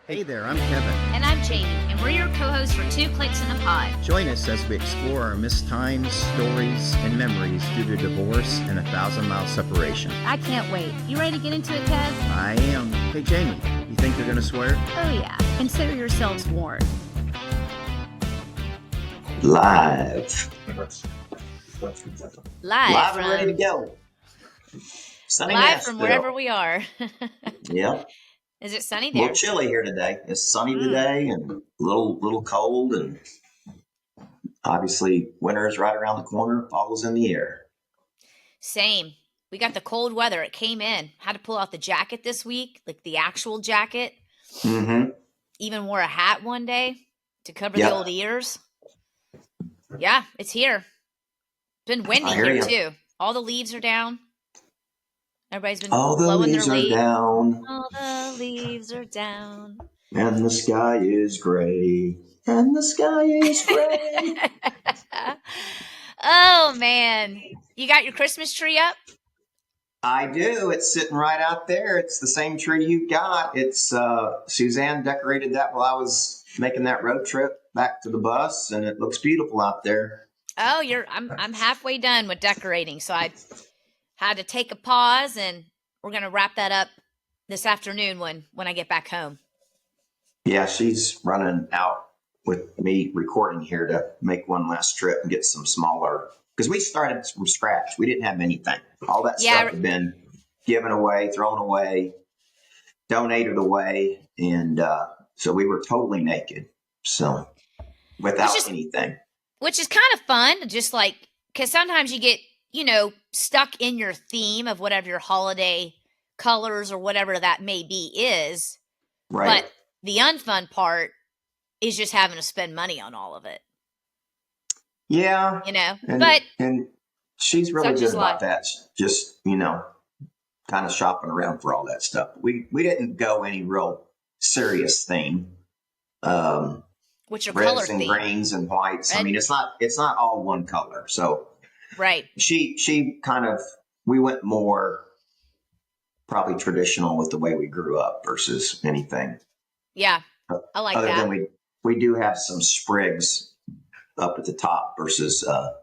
Hey there, I'm Kevin. And I'm Jamie, and we're your co-hosts for Two Clicks in a Pod. Join us as we explore our missed times, stories, and memories due to divorce and a 1,000-mile separation. I can't wait. You ready to get into it, Kev? I am. Hey, Jamie, you think they're going to swear? Oh, yeah. Consider yourselves warned. Live Live and ready to go. Sunny live Nashville. from wherever we are. Yep. Is it sunny A there? little chilly here today. It's sunny today and a little cold, and obviously winter is right around the corner. Fall is in the air. Same. We got the cold weather. It came in. Had to pull out the jacket this week, like the actual jacket. Mm-hmm. Even wore a hat one day to cover Yep. the old ears. Yeah, it's here. It's been windy I hear here, ya. too. All the leaves are down. Everybody's been All the blowing leaves their are leaves. down, All the leaves are down. and the sky is gray. And the sky is gray. Oh, man. You got your Christmas tree up? I do. It's sitting right out there. It's the same tree you got. It's Suzanne decorated that while I was making that road trip back to the bus, and it looks beautiful out there. Oh, I'm halfway done with decorating, so I had to take a pause, and we're gonna wrap that up this afternoon when I get back home. Yeah, she's running out with me recording here to make one last trip and get some smaller, because we started from scratch. We didn't have anything. All that Yeah. stuff had been given away, thrown away, donated away, and so we were totally naked. So without anything. Which is kind of fun, just like, because sometimes you get, stuck in your theme of whatever your holiday colors or whatever that may be is. Right. But the unfun part is just having to spend money on all of it. Yeah. And she's really Such good is about life. that. Just, kind of shopping around for all that stuff. We didn't go any real serious theme. Which are color Reds and themed. greens and whites. Red. I mean, it's not all one color. So Right. she kind of, we went more probably traditional with the way we grew up versus anything. Yeah. I like Other that. than we do have some sprigs up at the top versus a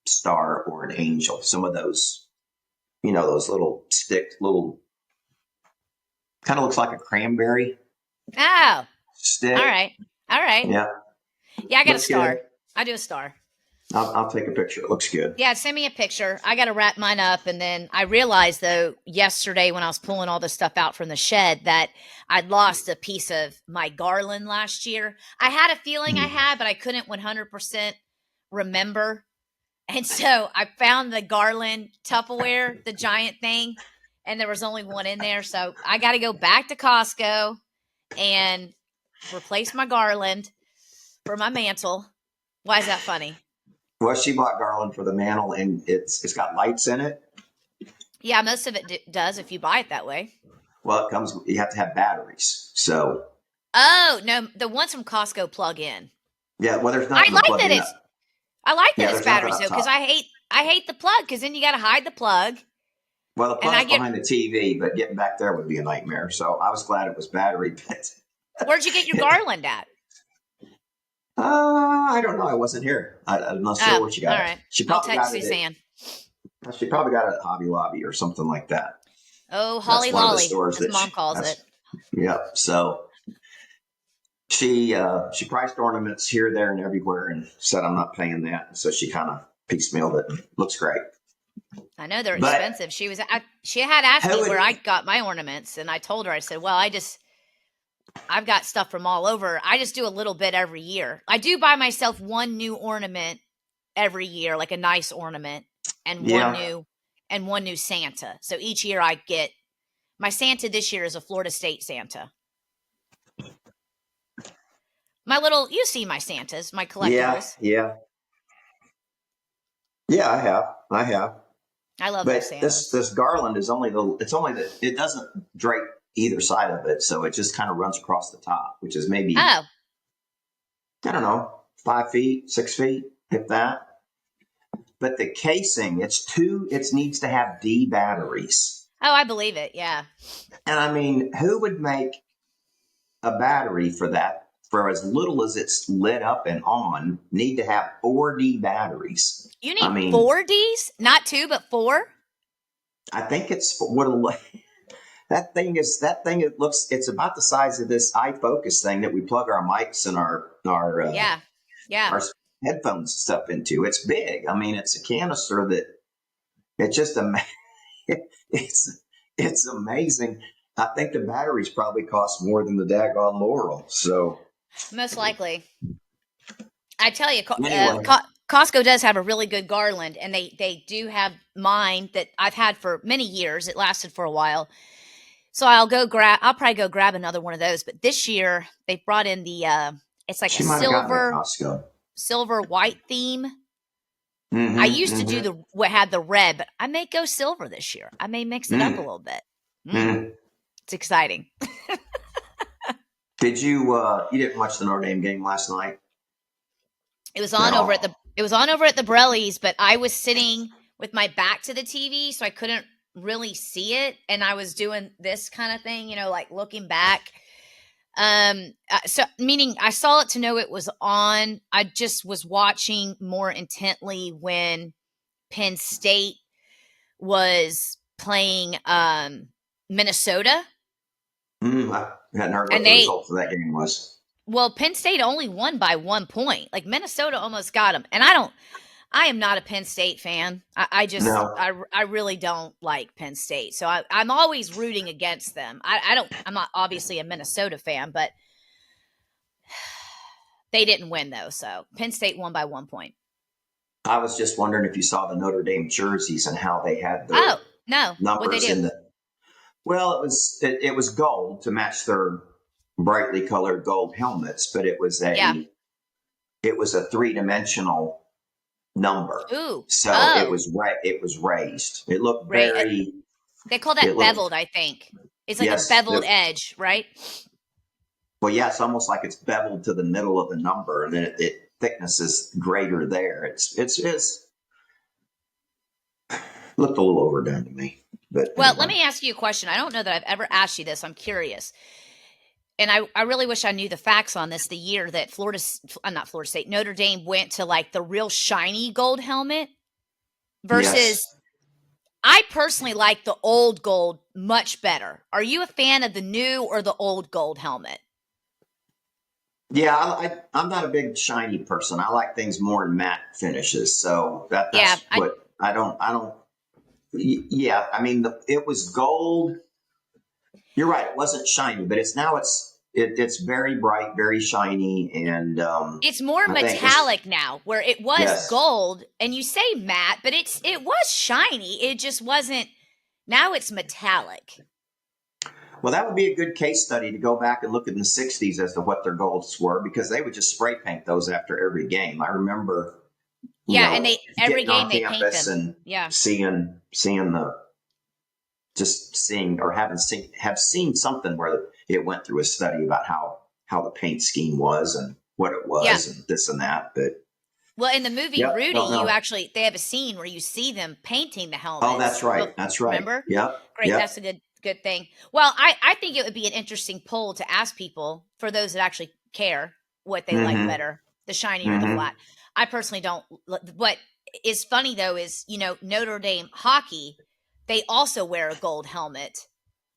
star or an angel. Some of those, those little kind of looks like a cranberry Oh, stick. all right. Yeah. Yeah, I got Looks a star. good. I do a star. I'll take a picture. It looks good. Yeah, send me a picture. I got to wrap mine up. And then I realized, though, yesterday when I was pulling all this stuff out from the shed that I'd lost a piece of my garland last year. I had a feeling I had, but I couldn't 100% remember. And so I found the garland Tupperware, the giant thing, and there was only one in there. So I got to go back to Costco and replace my garland for my mantle. Why is that funny? Well, she bought garland for the mantle, and it's got lights in it. Yeah, most of it does if you buy it that way. Well, you have to have batteries. So. Oh no, the ones from Costco plug in. Yeah, well, there's nothing. I like that it's batteries though, because I hate the plug, because then you got to hide the plug. Well, the plug's behind the TV, but getting back there would be a nightmare. So I was glad it was battery. But where'd you get your garland at? I don't know. I wasn't here. I'm not sure where she got all it. right. She I'll probably text got Suzanne. She probably got it at Hobby Lobby or something like that. Oh, Holly Lolly, as Mom calls it. Yeah. So she priced ornaments here, there, and everywhere, and said I'm not paying that. So she kind of piecemealed it. Looks great. I know they're expensive. She had asked me where I got my ornaments, and I told her, I said, well, I've got stuff from all over. I just do a little bit every year. I do buy myself one new ornament every year, like a nice ornament, and one new Santa. So each year I get my Santa. This year is a Florida State Santa. You see my Santas, my collectibles. Yeah, I have. I love those Santas. This garland is it doesn't drape either side of it, so it just kind of runs across the top, which is maybe I don't know, 5 feet, 6 feet, if that. But the casing, it needs to have D batteries. Oh, I believe it. Yeah. And I mean, who would make a battery for that, for as little as it's lit up and on, need to have 4D batteries. You need 4Ds, not 2, but 4. I think it's what that thing is. That thing, it's about the size of this iFocus thing that we plug our mics and our Yeah. our headphones stuff into. It's big. I mean, it's a canister that it's just it's amazing. I think the batteries probably cost more than the daggone Laurel. So most likely. I tell you, anyway. Costco does have a really good garland, and they do have mine that I've had for many years. It lasted for a while. So I'll probably go grab another one of those. But this year they brought in the it's like She a might have gotten it at Costco. silver white theme. I used to do what had the red, but I may go silver this year. I may mix it up a little bit. It's exciting. Did you didn't watch the Notre Dame game last night? It was on over at the Brellies, but I was sitting with my back to the TV, so I couldn't really see it, and I was doing this kind of thing, like looking back. So meaning I saw it to know it was on. I just was watching more intently when Penn State was playing Minnesota. I hadn't heard what the results of that game was. Well, Penn State only won by 1 point. Like Minnesota almost got them, and I am not a Penn State fan. I really don't like Penn State. So I'm always rooting against them. I'm not obviously a Minnesota fan, but they didn't win though. So Penn State won by 1 point. I was just wondering if you saw the Notre Dame jerseys and how they had the numbers in the. Well, it was gold to match their brightly colored gold helmets, but it was a 3-dimensional number. Ooh. So it was raised. It looked very. They call that beveled, I think. It's like a beveled edge, right? Well, yeah, it's almost like it's beveled to the middle of the number, and then it thickness is greater there. It's looked a little overdone to me. But well, let me ask you a question. I don't know that I've ever asked you this. I'm curious. And I really wish I knew the facts on this. The year that Notre Dame went to like the real shiny gold helmet versus I personally like the old gold much better. Are you a fan of the new or the old gold helmet? Yeah, I'm not a big shiny person. I like things more in matte finishes. So that's what I don't. Yeah, I mean, it was gold. You're right. It wasn't shiny, but it's very bright, very shiny, and it's more metallic now. Where it was gold, and you say matte, but it was shiny. It just wasn't. Now it's metallic. Well, that would be a good case study to go back and look in the '60s as to what their golds were, because they would just spray paint those after every game. I remember. And every game they paint them. And seeing or have seen something where it went through a study about how the paint scheme was and what it was and this and that. But in the movie Rudy, they have a scene where you see them painting the helmets. Oh, that's right. That's right. Remember? Yeah. Great. Yep. That's a good thing. Well, I think it would be an interesting poll to ask people, for those that actually care, what they like better, the shiny or the flat. I personally don't. What is funny though is, Notre Dame hockey, they also wear a gold helmet,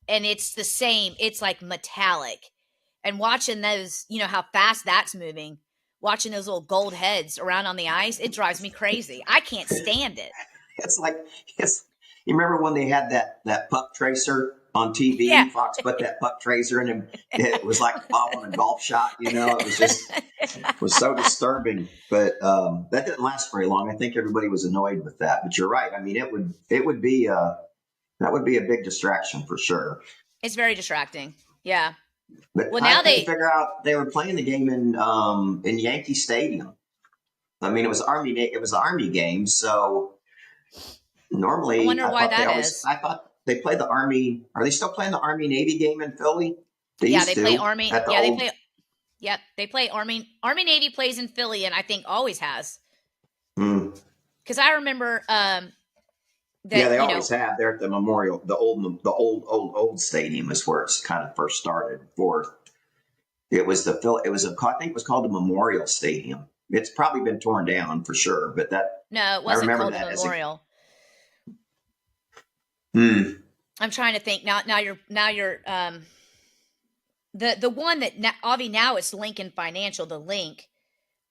and it's the same. It's like metallic, and watching those, how fast that's moving, watching those little gold heads around on the ice, it drives me crazy. I can't stand it. It's like, you remember when they had that puck tracer on TV? Yeah. Fox put that puck tracer in him. It was like following a golf shot, it was so disturbing. But that didn't last very long. I think everybody was annoyed with that. But you're right. I mean, that would be a big distraction for sure. It's very distracting. Yeah. But now they figure out they were playing the game in Yankee Stadium. I mean, it was Army game, so normally I wonder why that is. I thought they played the Army. Are they still playing the Army Navy game in Philly? They play Army. They play Army. Army Navy plays in Philly, and I think always has. Because I remember. They always have. They're at the Memorial, the old stadium is where it's kind of first started. It was I think it was called the Memorial Stadium. It's probably been torn down for sure, but No, it I wasn't remember called the that as a. Memorial. I'm trying to think now. Now you're the one that Avi, now it's Lincoln Financial, the link.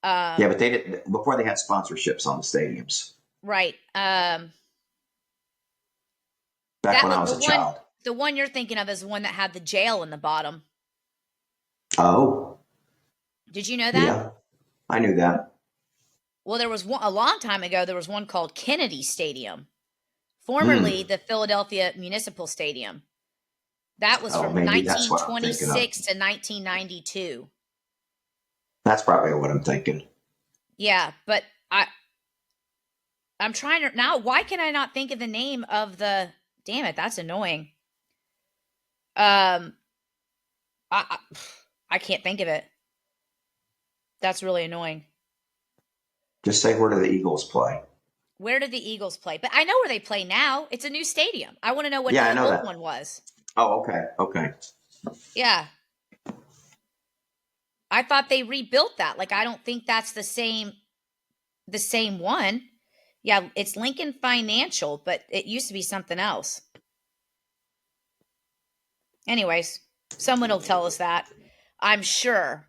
Yeah, but they didn't before they had sponsorships on the stadiums. Right. Back That when was I was a child. the one you're thinking of is the one that had the jail in the bottom. Oh. Did you know that? Yeah, I knew that. Well, there was one a long time ago. There was one called Kennedy Stadium, formerly the Philadelphia Municipal Stadium. That was Oh, from maybe that's what I'm thinking of. 1926 to 1992. That's probably what I'm thinking. Yeah, but I'm trying to now. Why can I not think of the name of the? Damn it, that's annoying. I I can't think of it. That's really annoying. Just say, where do the Eagles play? Where did the Eagles play? But I know where they play now. It's a new stadium. I want to know what Yeah, I the know old that. one was. Oh, okay. Okay. Yeah. I thought they rebuilt that. Like I don't think that's the same one. Yeah, it's Lincoln Financial, but it used to be something else. Anyways, someone will tell us that. I'm sure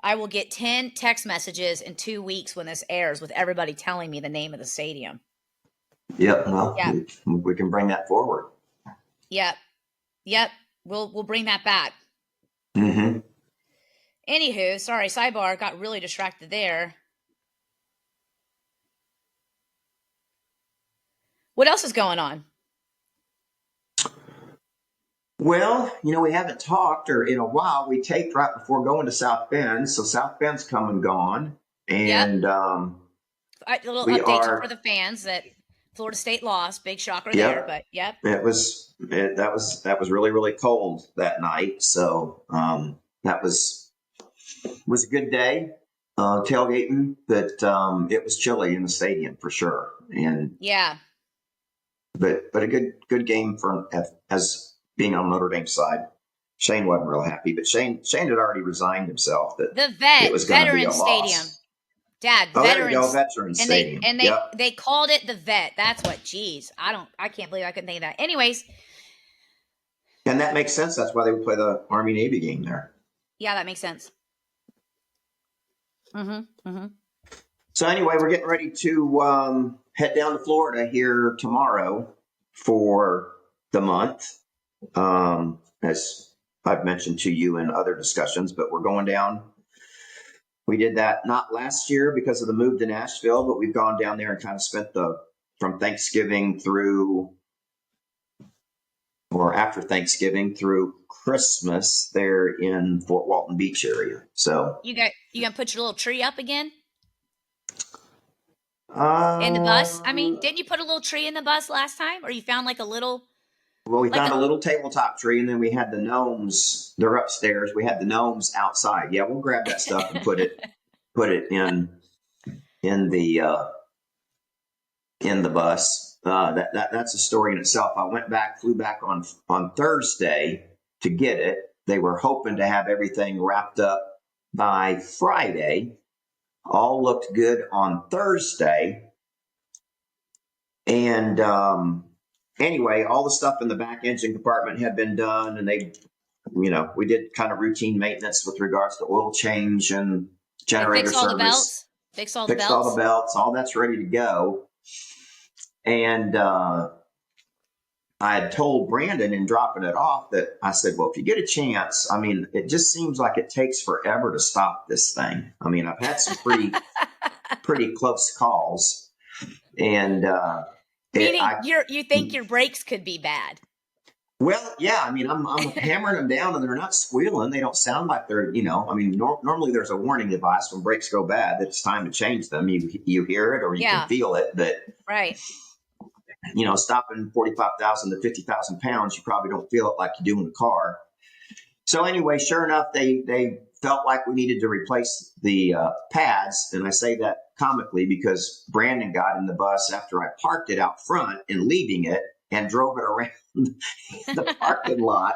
I will get 10 text messages in 2 weeks when this airs with everybody telling me the name of the stadium. Yep. Well, Yeah. we can bring that forward. Yep. Yep. We'll bring that back. Mm-hmm. Anywho, sorry, sidebar, got really distracted there. What else is going on? Well, we haven't talked or in a while. We taped right before going to South Bend, so South Bend's come and gone, and Yep. A little we update for are. the fans that Florida State lost. Big shocker there, Yep. but yep. That was really, really cold that night. So that was a good day tailgating, but it was chilly in the stadium for sure. And yeah, but a good game for as being on Notre Dame's side. Shane wasn't real happy, but Shane had already resigned himself that the it was going to be a Veteran Stadium. loss. Dad, Oh, there you go, Veterans, Veterans and Stadium. Yep. they called it the Vet. That's what. Geez, I can't believe I couldn't think of that. Anyways, And that makes sense. That's why they would play the Army Navy game there. yeah, that makes sense. Mm-hmm. So anyway, we're getting ready to head down to Florida here tomorrow for the month. As I've mentioned to you in other discussions, but we're going down. We did that not last year because of the move to Nashville, but we've gone down there and kind of spent from Thanksgiving through or after Thanksgiving through Christmas there in Fort Walton Beach area. So you gonna put your little tree up again in the bus? I mean, didn't you put a little tree in the bus last time, or you found like a little? Well, we found a little tabletop tree, and then we had the gnomes. They're upstairs. We had the gnomes outside. Yeah, we'll grab that stuff and put it in the bus. That's a story in itself. I flew back on Thursday to get it. They were hoping to have everything wrapped up by Friday. All looked good on Thursday, and anyway, all the stuff in the back engine compartment had been done, and we did kind of routine maintenance with regards to oil change and generator fixed all service. The belts. Fixed all the belts. All that's ready to go. And I had told Brandon in dropping it off that I said, well, if you get a chance, I mean, it just seems like it takes forever to stop this thing. I mean, I've had some pretty close calls, and meaning you think your brakes could be bad. Well, yeah, I mean, I'm hammering them down and they're not squealing. They don't sound like they're, I mean, normally there's a warning device when brakes go bad that it's time to change them. You hear it or you can feel it, but right. Stopping 45,000 to 50,000 pounds, you probably don't feel it like you do in a car. So anyway, sure enough, they felt like we needed to replace the pads. And I say that comically because Brandon got in the bus after I parked it out front and leaving it and drove it around the parking lot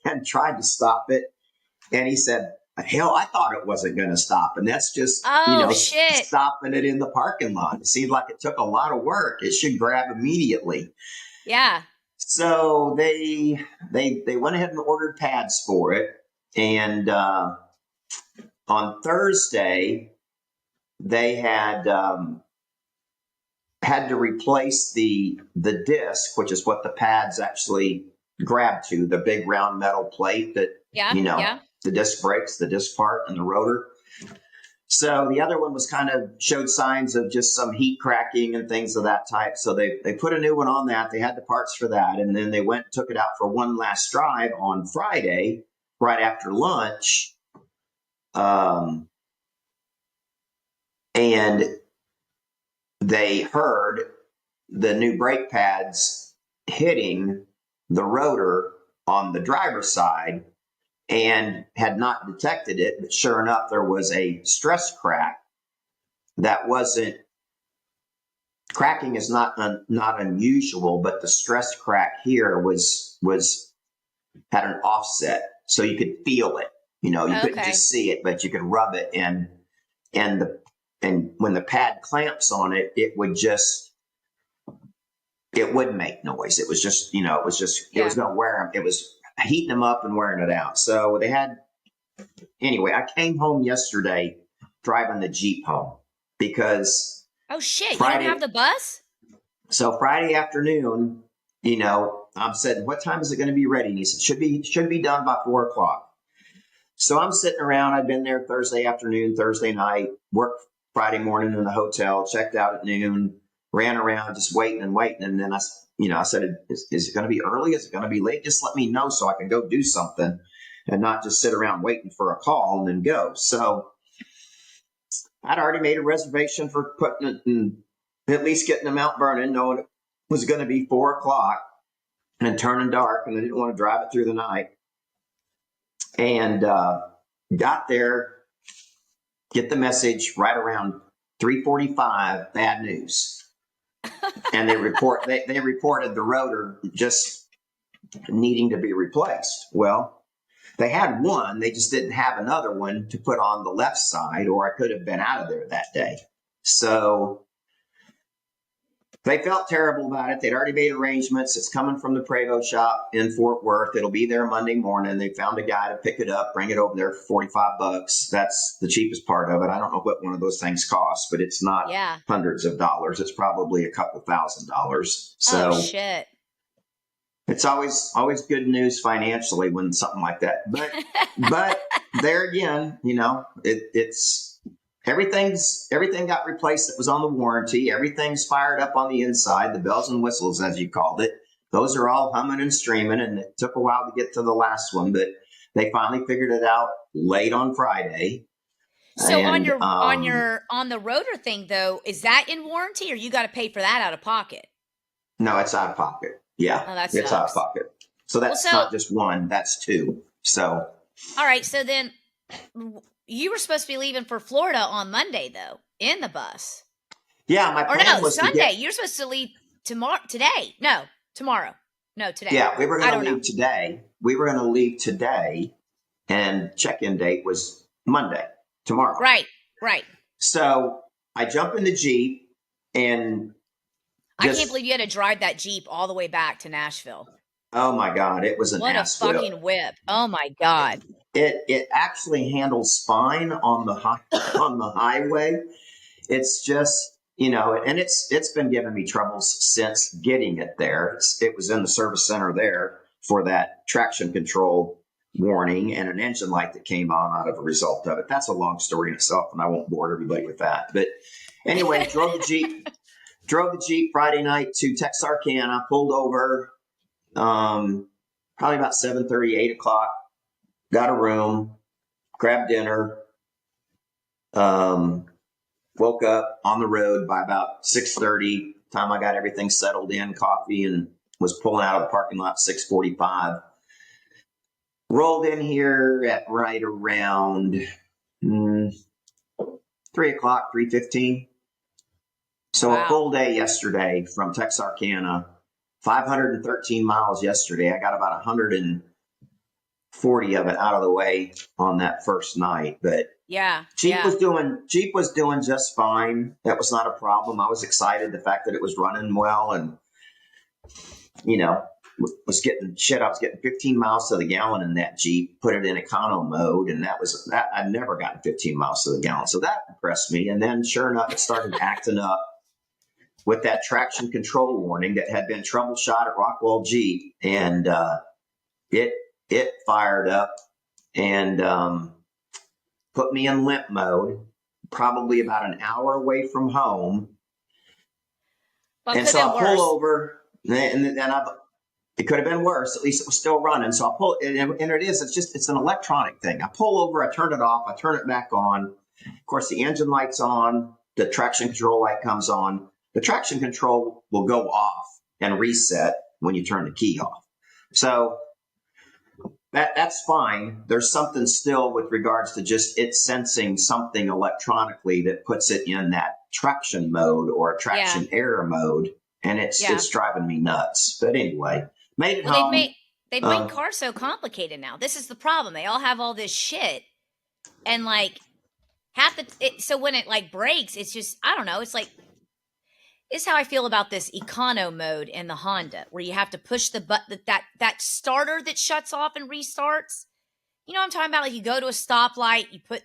and tried to stop it. And he said, hell, I thought it wasn't going to stop. And that's just, Oh shit. stopping it in the parking lot. It seemed like it took a lot of work. It should grab immediately. Yeah. So they went ahead and ordered pads for it. And on Thursday, they had to replace the disc, which is what the pads actually grab to, the big round metal plate that, the disc brakes, the disc part and the rotor. So the other one was showed signs of just some heat cracking and things of that type. So they put a new one on that. They had the parts for that. And then they went and took it out for one last drive on Friday, right after lunch. And they heard the new brake pads hitting the rotor on the driver's side and had not detected it. But sure enough, there was a stress crack that wasn't, cracking is not unusual, but the stress crack here had an offset. So you could feel it, you couldn't just see it, but you could rub it, and when the pad clamps on it, it wouldn't make noise. It was just, it was going to wear them. It was heating them up and wearing it out. So anyway, I came home yesterday driving the Jeep home because. Oh shit. Friday, you don't have the bus? So Friday afternoon, I'm saying, what time is it going to be ready? And he said, should be done by 4:00. So I'm sitting around. I'd been there Thursday afternoon, Thursday night, worked Friday morning in the hotel, checked out at noon, ran around just waiting. And then I said, is it going to be early? Is it going to be late? Just let me know so I can go do something and not just sit around waiting for a call and then go. So I'd already made a reservation for putting it in, at least getting to Mount Vernon, knowing it was going to be 4:00 and turning dark, and I didn't want to drive it through the night. And got there, get the message right around 3:45, bad news. And they reported the rotor just needing to be replaced. Well, they had one, they just didn't have another one to put on the left side, or I could have been out of there that day. So they felt terrible about it. They'd already made arrangements. It's coming from the Prevost shop in Fort Worth. It'll be there Monday morning. They found a guy to pick it up, bring it over there for $45. That's the cheapest part of it. I don't know what one of those things costs, but it's not hundreds of dollars. It's probably a couple $1,000s. So shit. It's always good news financially when something like that. But there again, it's everything got replaced that was on the warranty. Everything's fired up on the inside, the bells and whistles, as you called it. Those are all humming and streaming, and it took a while to get to the last one, but they finally figured it out late on Friday. So on the rotor thing though, is that in warranty, or you got to pay for that out of pocket? No, it's out of pocket. Yeah, it's out of pocket. So that's not just one, that's two. So. All right. So then you were supposed to be leaving for Florida on Monday though, in the bus. Yeah. My plan was Sunday. You're supposed to leave today. No, tomorrow. No, today. Yeah. We were going to leave today. We were going to leave today, and check-in date was Monday, tomorrow. Right. So I jump in the Jeep, and I can't believe you had to drive that Jeep all the way back to Nashville. Oh my God, it was an ass whip. What a fucking whip! Oh my God. It actually handles fine on the highway. It's just, and it's been giving me troubles since getting it there. It was in the service center there for that traction control warning and an engine light that came on out of a result of it. That's a long story in itself, and I won't bore everybody with that. But anyway, drove the Jeep Friday night to Texarkana, pulled over probably about 7:30, 8 o'clock, got a room, grabbed dinner, woke up on the road by about 6:30. Time I got everything settled in, coffee, and was pulling out of the parking lot 6:45. Rolled in here at right around 3 o'clock, 3:15. So a full day yesterday from Texarkana, 513 miles yesterday. I got about 140 40 of it out of the way on that first night. But Jeep was doing just fine. That was not a problem. I was excited the fact that it was running well, and was getting 15 miles to the gallon in that Jeep, put it in econo mode, and that I'd never gotten 15 miles to the gallon. So that impressed me. And then sure enough, it started acting up with that traction control warning that had been troubleshot at Rockwell Jeep, and it fired up and put me in limp mode, probably about an hour away from home. Well, and so I pull over, and then it could have been worse. At least it was still running. So I pull, and it's an electronic thing. I pull over, I turn it off, I turn it back on. Of course, the engine light's on, the traction control light comes on. The traction control will go off and reset when you turn the key off. So that's fine. There's something still with regards to just it sensing something electronically that puts it in that traction mode or traction error mode, and it's driving me nuts. But anyway, made it home. They've made cars so complicated now. This is the problem. They all have all this shit, and like so when it like breaks, it's just, I don't know. It's like, this is how I feel about this econo mode in the Honda, where you have to push the button, that starter that shuts off and restarts. You know what I'm talking about? Like, you go to a stoplight, you put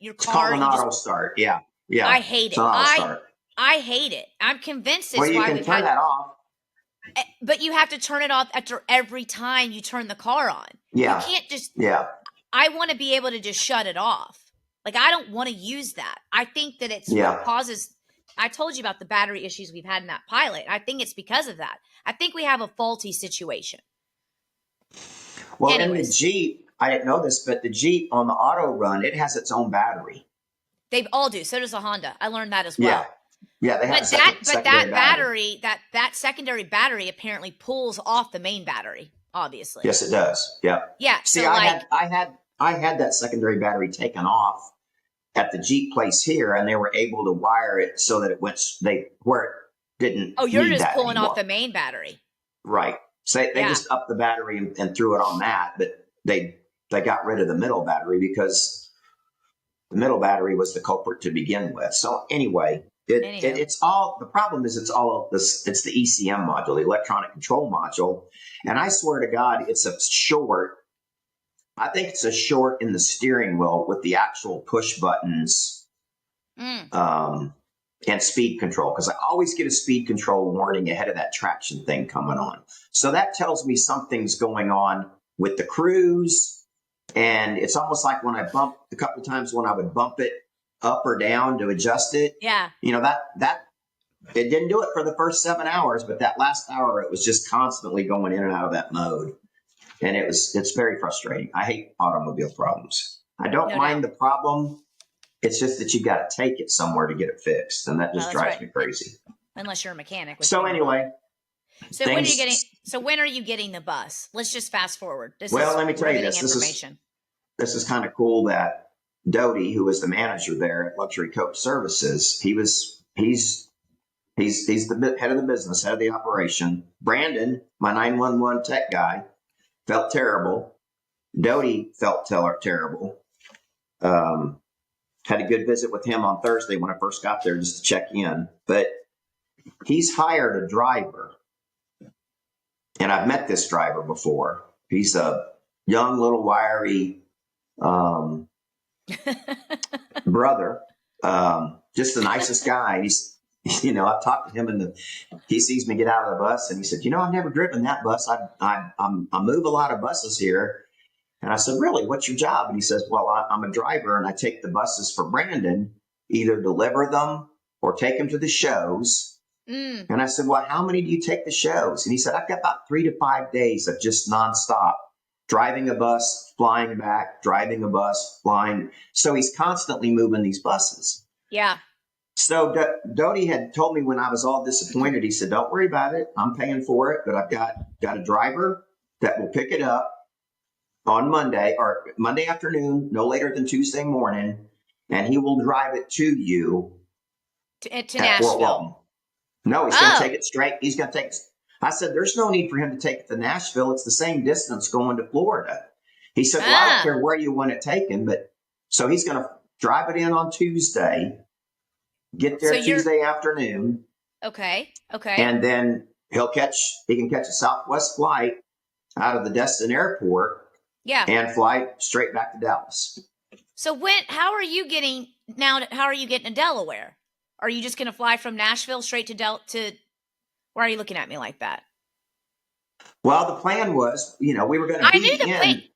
your car. It's called an auto start. Yeah. I hate it. I hate it. I'm convinced it's you can turn that off. But you have to turn it off after every time you turn the car on. Yeah. You can't just. Yeah. I want to be able to just shut it off. Like, I don't want to use that. I think that it's what causes. I told you about the battery issues we've had in that Pilot. I think it's because of that. I think we have a faulty situation. Well, anyways, in the Jeep, I didn't know this, but the Jeep on the auto run, it has its own battery. They all do. So does the Honda. I learned that as well. Yeah, they have that battery, that secondary battery apparently pulls off the main battery, obviously. Yes, it does. Yeah. Yeah. See, so I had that secondary battery taken off at the Jeep place here, and they were able to wire it so that it went where it didn't. Oh, you're just pulling anymore. Off the main battery, right? So they just upped the battery and threw it on that, but they got rid of the middle battery because the middle battery was the culprit to begin with. So anyway, it's all, the problem is it's all this. It's the ECM module, the electronic control module, and I swear to God, it's a short. I think it's a short in the steering wheel with the actual push buttons and speed control, because I always get a speed control warning ahead of that traction thing coming on. So that tells me something's going on with the cruise, and it's almost like when I bump a couple of times when I would bump it up or down to adjust it. Yeah. That it didn't do it for the first 7 hours, but that last hour it was just constantly going in and out of that mode. And it's very frustrating. I hate automobile problems. I don't mind the problem. It's just that you got to take it somewhere to get it fixed. And that just drives me crazy. Unless you're a mechanic. So anyway. So when are you getting the bus? Let's just fast forward. Let me tell you this. This is kind of cool that Doty, who was the manager there at Luxury Coach Services, he's the head of the business, head of the operation. Brandon, my 911 tech guy, felt terrible. Doty felt terrible. Had a good visit with him on Thursday when I first got there just to check in. But he's hired a driver. And I've met this driver before. He's a young, little, wiry brother. Just the nicest guy. He's, I've talked to him and he sees me get out of the bus and he said, I've never driven that bus. I move a lot of buses here. And I said, really, what's your job? And he says, well, I'm a driver and I take the buses for Brandon, either deliver them or take them to the shows. And I said, well, how many do you take the shows? And he said, I've got about 3 to 5 days of just nonstop driving a bus, flying back, driving a bus, flying. So he's constantly moving these buses. Yeah. So Doty had told me when I was all disappointed, he said, don't worry about it. I'm paying for it, but I've got a driver that will pick it up on Monday or Monday afternoon, no later than Tuesday morning, and he will drive it to you to Nashville. No, he's going to take it straight. He's going to take it. I said, there's no need for him to take it to Nashville. It's the same distance going to Florida. He said, well, I don't care where you want it taken, but so he's going to drive it in on Tuesday, get there Tuesday afternoon. Okay. And then he can catch a Southwest flight out of the Destin airport. Yeah. And fly straight back to Dallas. So how are you getting to Delaware? Are you just going to fly from Nashville straight to why are you looking at me like that? Well, the plan was, we were going to be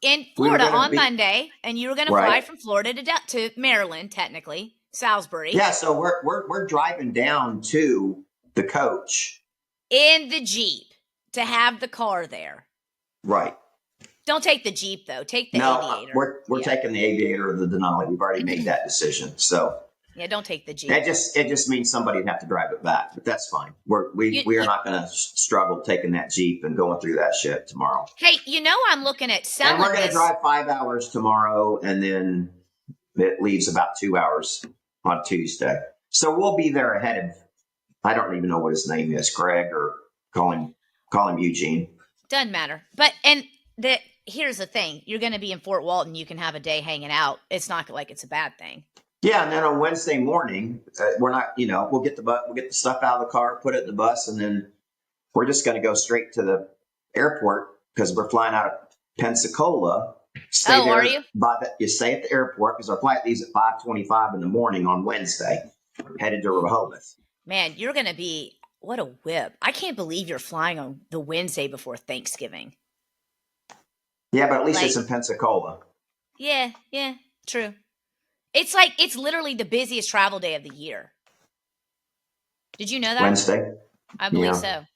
in Florida on Monday, and you were going to fly from Florida to Maryland, technically, Salisbury. Yeah, so we're driving down to the coach in the Jeep to have the car there. Right. Don't take the Jeep though. Take the Aviator. We're taking the Aviator or the Denali. We've already made that decision. So yeah, don't take the Jeep. It just means somebody would have to drive it back, but that's fine. We are not going to struggle taking that Jeep and going through that shit tomorrow. Hey, I'm looking at selling. And we're going to drive 5 hours tomorrow, and then it leaves about 2 hours on Tuesday. So we'll be there ahead of. I don't even know what his name is, Greg, or call him Eugene. Doesn't matter. Here's the thing. You're going to be in Fort Walton. You can have a day hanging out. It's not like it's a bad thing. Yeah. And then on Wednesday morning, we're not, we'll get the stuff out of the car, put it in the bus. And then we're just going to go straight to the airport because we're flying out of Pensacola. Are you? You stay at the airport because our flight leaves at 5:25 in the morning on Wednesday, headed to Rehoboth. Man, you're going to be, what a whip. I can't believe you're flying on the Wednesday before Thanksgiving. Yeah, but at least it's in Pensacola. Yeah, true. It's literally the busiest travel day of the year. Did you know that? Wednesday? I believe so.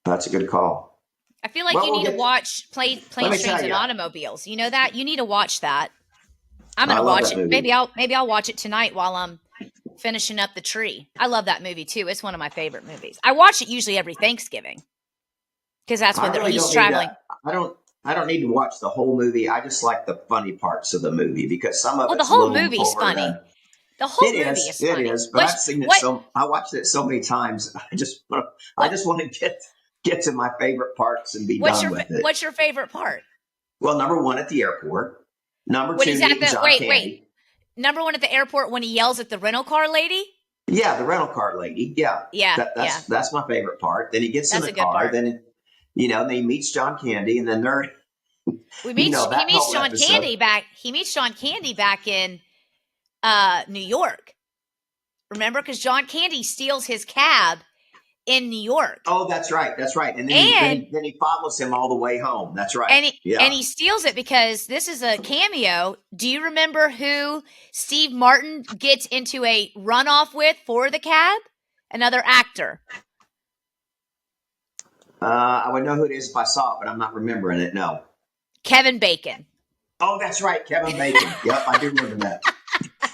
That's a good call. I feel like you need to watch Planes, Trains, and Automobiles. You know that? You need to watch that. I'm going to watch it. Maybe I'll watch it tonight while I'm finishing up the tree. I love that movie too. It's one of my favorite movies. I watch it usually every Thanksgiving because that's when he's traveling. I don't need to watch the whole movie. I just like the funny parts of the movie because some of the whole movie is funny. The whole movie is funny. It is, but I've seen it I watched it so many times. I just want to get to my favorite parts and be done with it. What's your favorite part? Well, number one at the airport. Number two, wait. Number one at the airport when he yells at the rental car lady. Yeah, the rental car lady. Yeah. That's my favorite part. Then he gets in the car. Then then he meets John Candy, and then he meets John Candy back. He meets John Candy back in New York. Remember, because John Candy steals his cab in New York. Oh, that's right. And then he follows him all the way home. That's right. And he steals it because this is a cameo. Do you remember who Steve Martin gets into a runoff with for the cab? Another actor. I would know who it is if I saw it, but I'm not remembering it. No. Kevin Bacon. Oh, that's right. Kevin Bacon. Yep. I do remember that.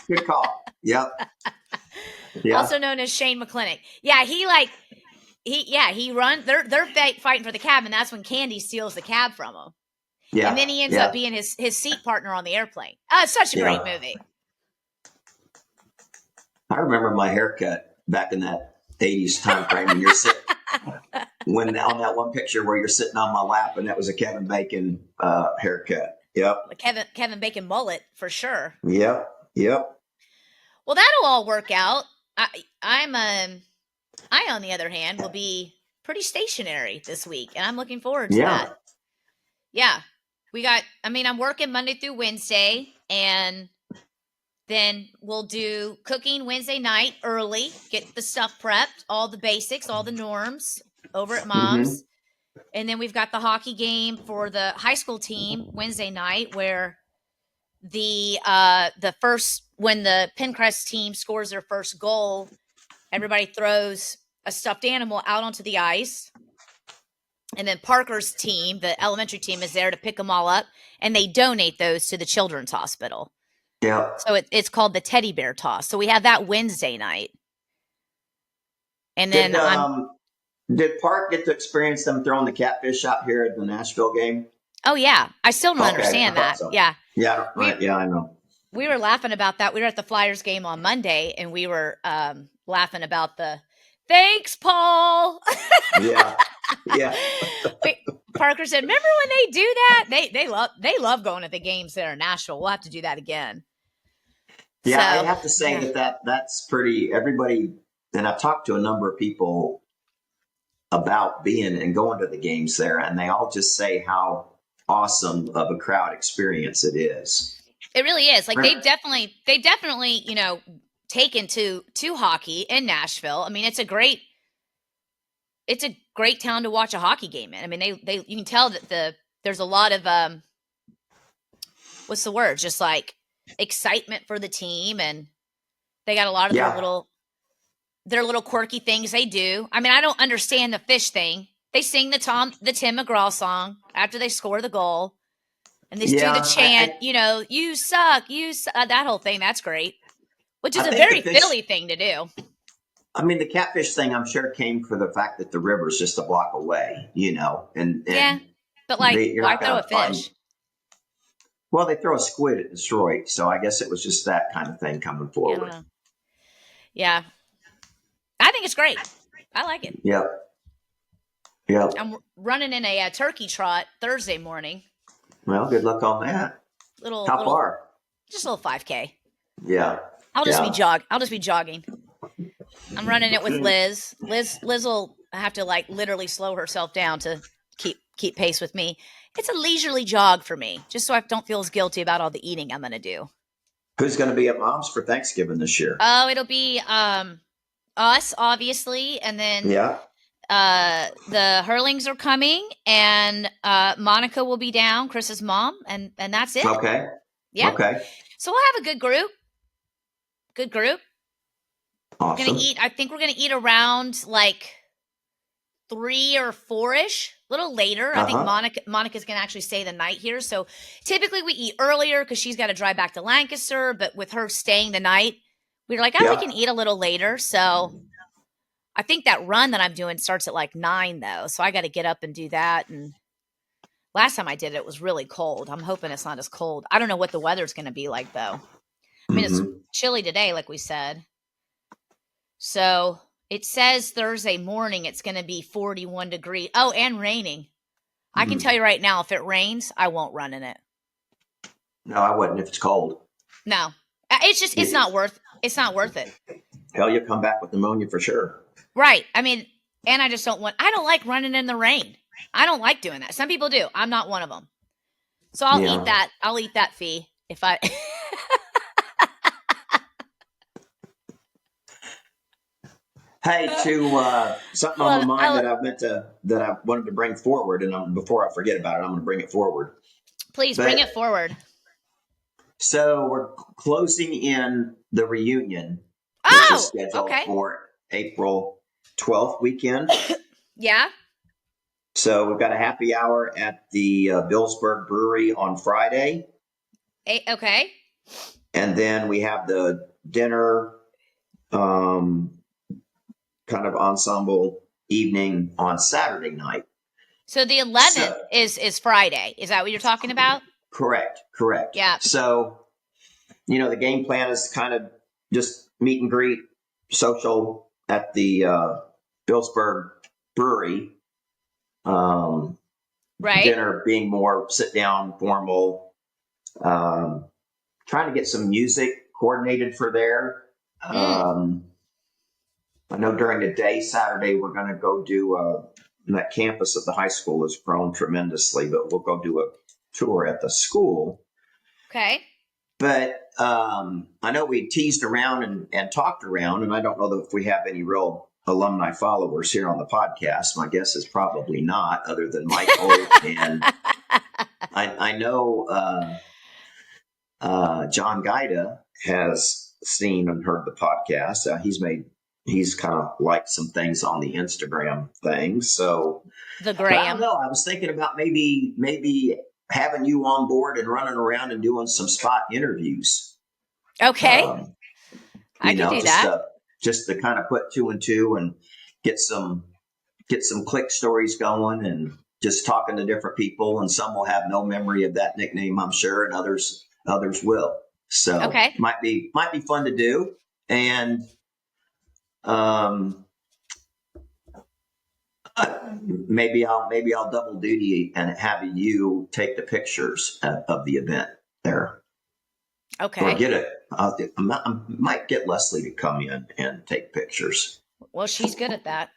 Good call. Yep. Yeah. Also known as Shane McClinic. Yeah. He runs. They're fighting for the cab, and that's when Candy steals the cab from him. Yeah. And then he ends up being his seat partner on the airplane. It's such a great movie. I remember my haircut back in that 80s time frame when you're sitting on that one picture where you're sitting on my lap, and that was a Kevin Bacon haircut. Yep. Kevin Bacon mullet for sure. Yep. Well, that'll all work out. I on the other hand will be pretty stationary this week, and I'm looking forward to that. Yeah. I'm working Monday through Wednesday, and then we'll do cooking Wednesday night early, get the stuff prepped, all the basics, all the norms over at Mom's. Mm-hmm. And then we've got the hockey game for the high school team Wednesday night, where when the Pencrest team scores their first goal, everybody throws a stuffed animal out onto the ice. And then Parker's team, the elementary team, is there to pick them all up, and they donate those to the Children's Hospital. Yeah. So it's called the Teddy Bear Toss. So we have that Wednesday night. And then did Park get to experience them throwing the catfish out here at the Nashville game? Oh yeah, I still don't understand that. So. Yeah. Yeah, I know. We were laughing about that. We were at the Flyers game on Monday, and we were laughing about the thanks, Paul. Yeah. Yeah. Parker said, "Remember when they do that? They love going to the games there in Nashville. We'll have to do that again." Yeah, So, I have to say that's pretty. Everybody, and I've talked to a number of people about being and going to the games there, and they all just say how awesome of a crowd experience it is. It really is. Like they've definitely, taken to hockey in Nashville. I mean, it's a great town to watch a hockey game in. I mean, they you can tell that there's a lot of what's the word? Just like excitement for the team, and they got a lot of their little quirky things they do. I mean, I don't understand the fish thing. They sing the Tim McGraw song after they score the goal, and they do the chant. You suck, that whole thing. That's great, which is a very Philly thing to do. I mean, the catfish thing, I'm sure, came for the fact that the river's just a block away, and yeah, but like, why throw a fish? Well, they throw a squid at Detroit, so I guess it was just that kind of thing coming forward. Yeah, I think it's great. I like it. Yep. I'm running in a turkey trot Thursday morning. Well, good luck on that. How far? Just a little 5K. Yeah. I'll just be jogging. I'm running it with Liz. Liz will have to literally slow herself down to keep pace with me. It's a leisurely jog for me, just so I don't feel as guilty about all the eating I'm going to do. Who's going to be at Mom's for Thanksgiving this year? Oh, it'll be us, obviously, and then the Hurlings are coming, and Monica will be down, Chris's mom, and that's it. Okay. Yeah. Okay. So we'll have a good group. Awesome. We're gonna eat. I think we're gonna eat around 3 or 4ish, a little later. I think Monica's gonna actually stay the night here. So typically we eat earlier because she's got to drive back to Lancaster. But with her staying the night, we were like, we can eat a little later. So I think that run that I'm doing starts at 9 though. So I got to get up and do that. And last time I did it, it was really cold. I'm hoping it's not as cold. I don't know what the weather's going to be like though. I mean, it's chilly today, like we said. So it says Thursday morning it's going to be 41 degrees. Oh, and raining. I can tell you right now, if it rains, I won't run in it. No, I wouldn't if it's cold. No, it's not worth it. Hell, you'll come back with pneumonia for sure. Right. I mean, and I don't like running in the rain. I don't like doing that. Some people do. I'm not one of them. So I'll eat that. I'll eat that fee if I. Hey, to something on my mind that I wanted to bring forward, and before I forget about it, I'm going to bring it forward. Please bring it forward. So we're closing in the reunion, which is scheduled for April 12th weekend. Yeah. So we've got a happy hour at the Billsburg Brewery on Friday. Okay. And then we have the dinner, kind of ensemble evening on Saturday night. So the 11th is Friday. Is that what you're talking about? Correct. Yeah. So, the game plan is kind of just meet and greet, social at the Billsburg Brewery. Right. Dinner being more sit down, formal. Trying to get some music coordinated for there. I know during the day, Saturday, we're going to go do that campus of the high school has grown tremendously, but we'll go do a tour at the school. Okay. But I know we teased around and talked around, and I don't know if we have any real alumni followers here on the podcast. My guess is probably not, other than Mike Holt. And I know John Gaida has seen and heard the podcast. He's kind of liked some things on the Instagram thing. So the gram. I don't know. I was thinking about maybe having you on board and running around and doing some spot interviews. Okay. I can do that. Just to kind of put 2 and 2 and get some click stories going and just talking to different people. And some will have no memory of that nickname, I'm sure, and others will. So might be fun to do. And Maybe I'll double duty and have you take the pictures of the event there. Okay. Or get it. I might get Leslie to come in and take pictures. Well, she's good at that.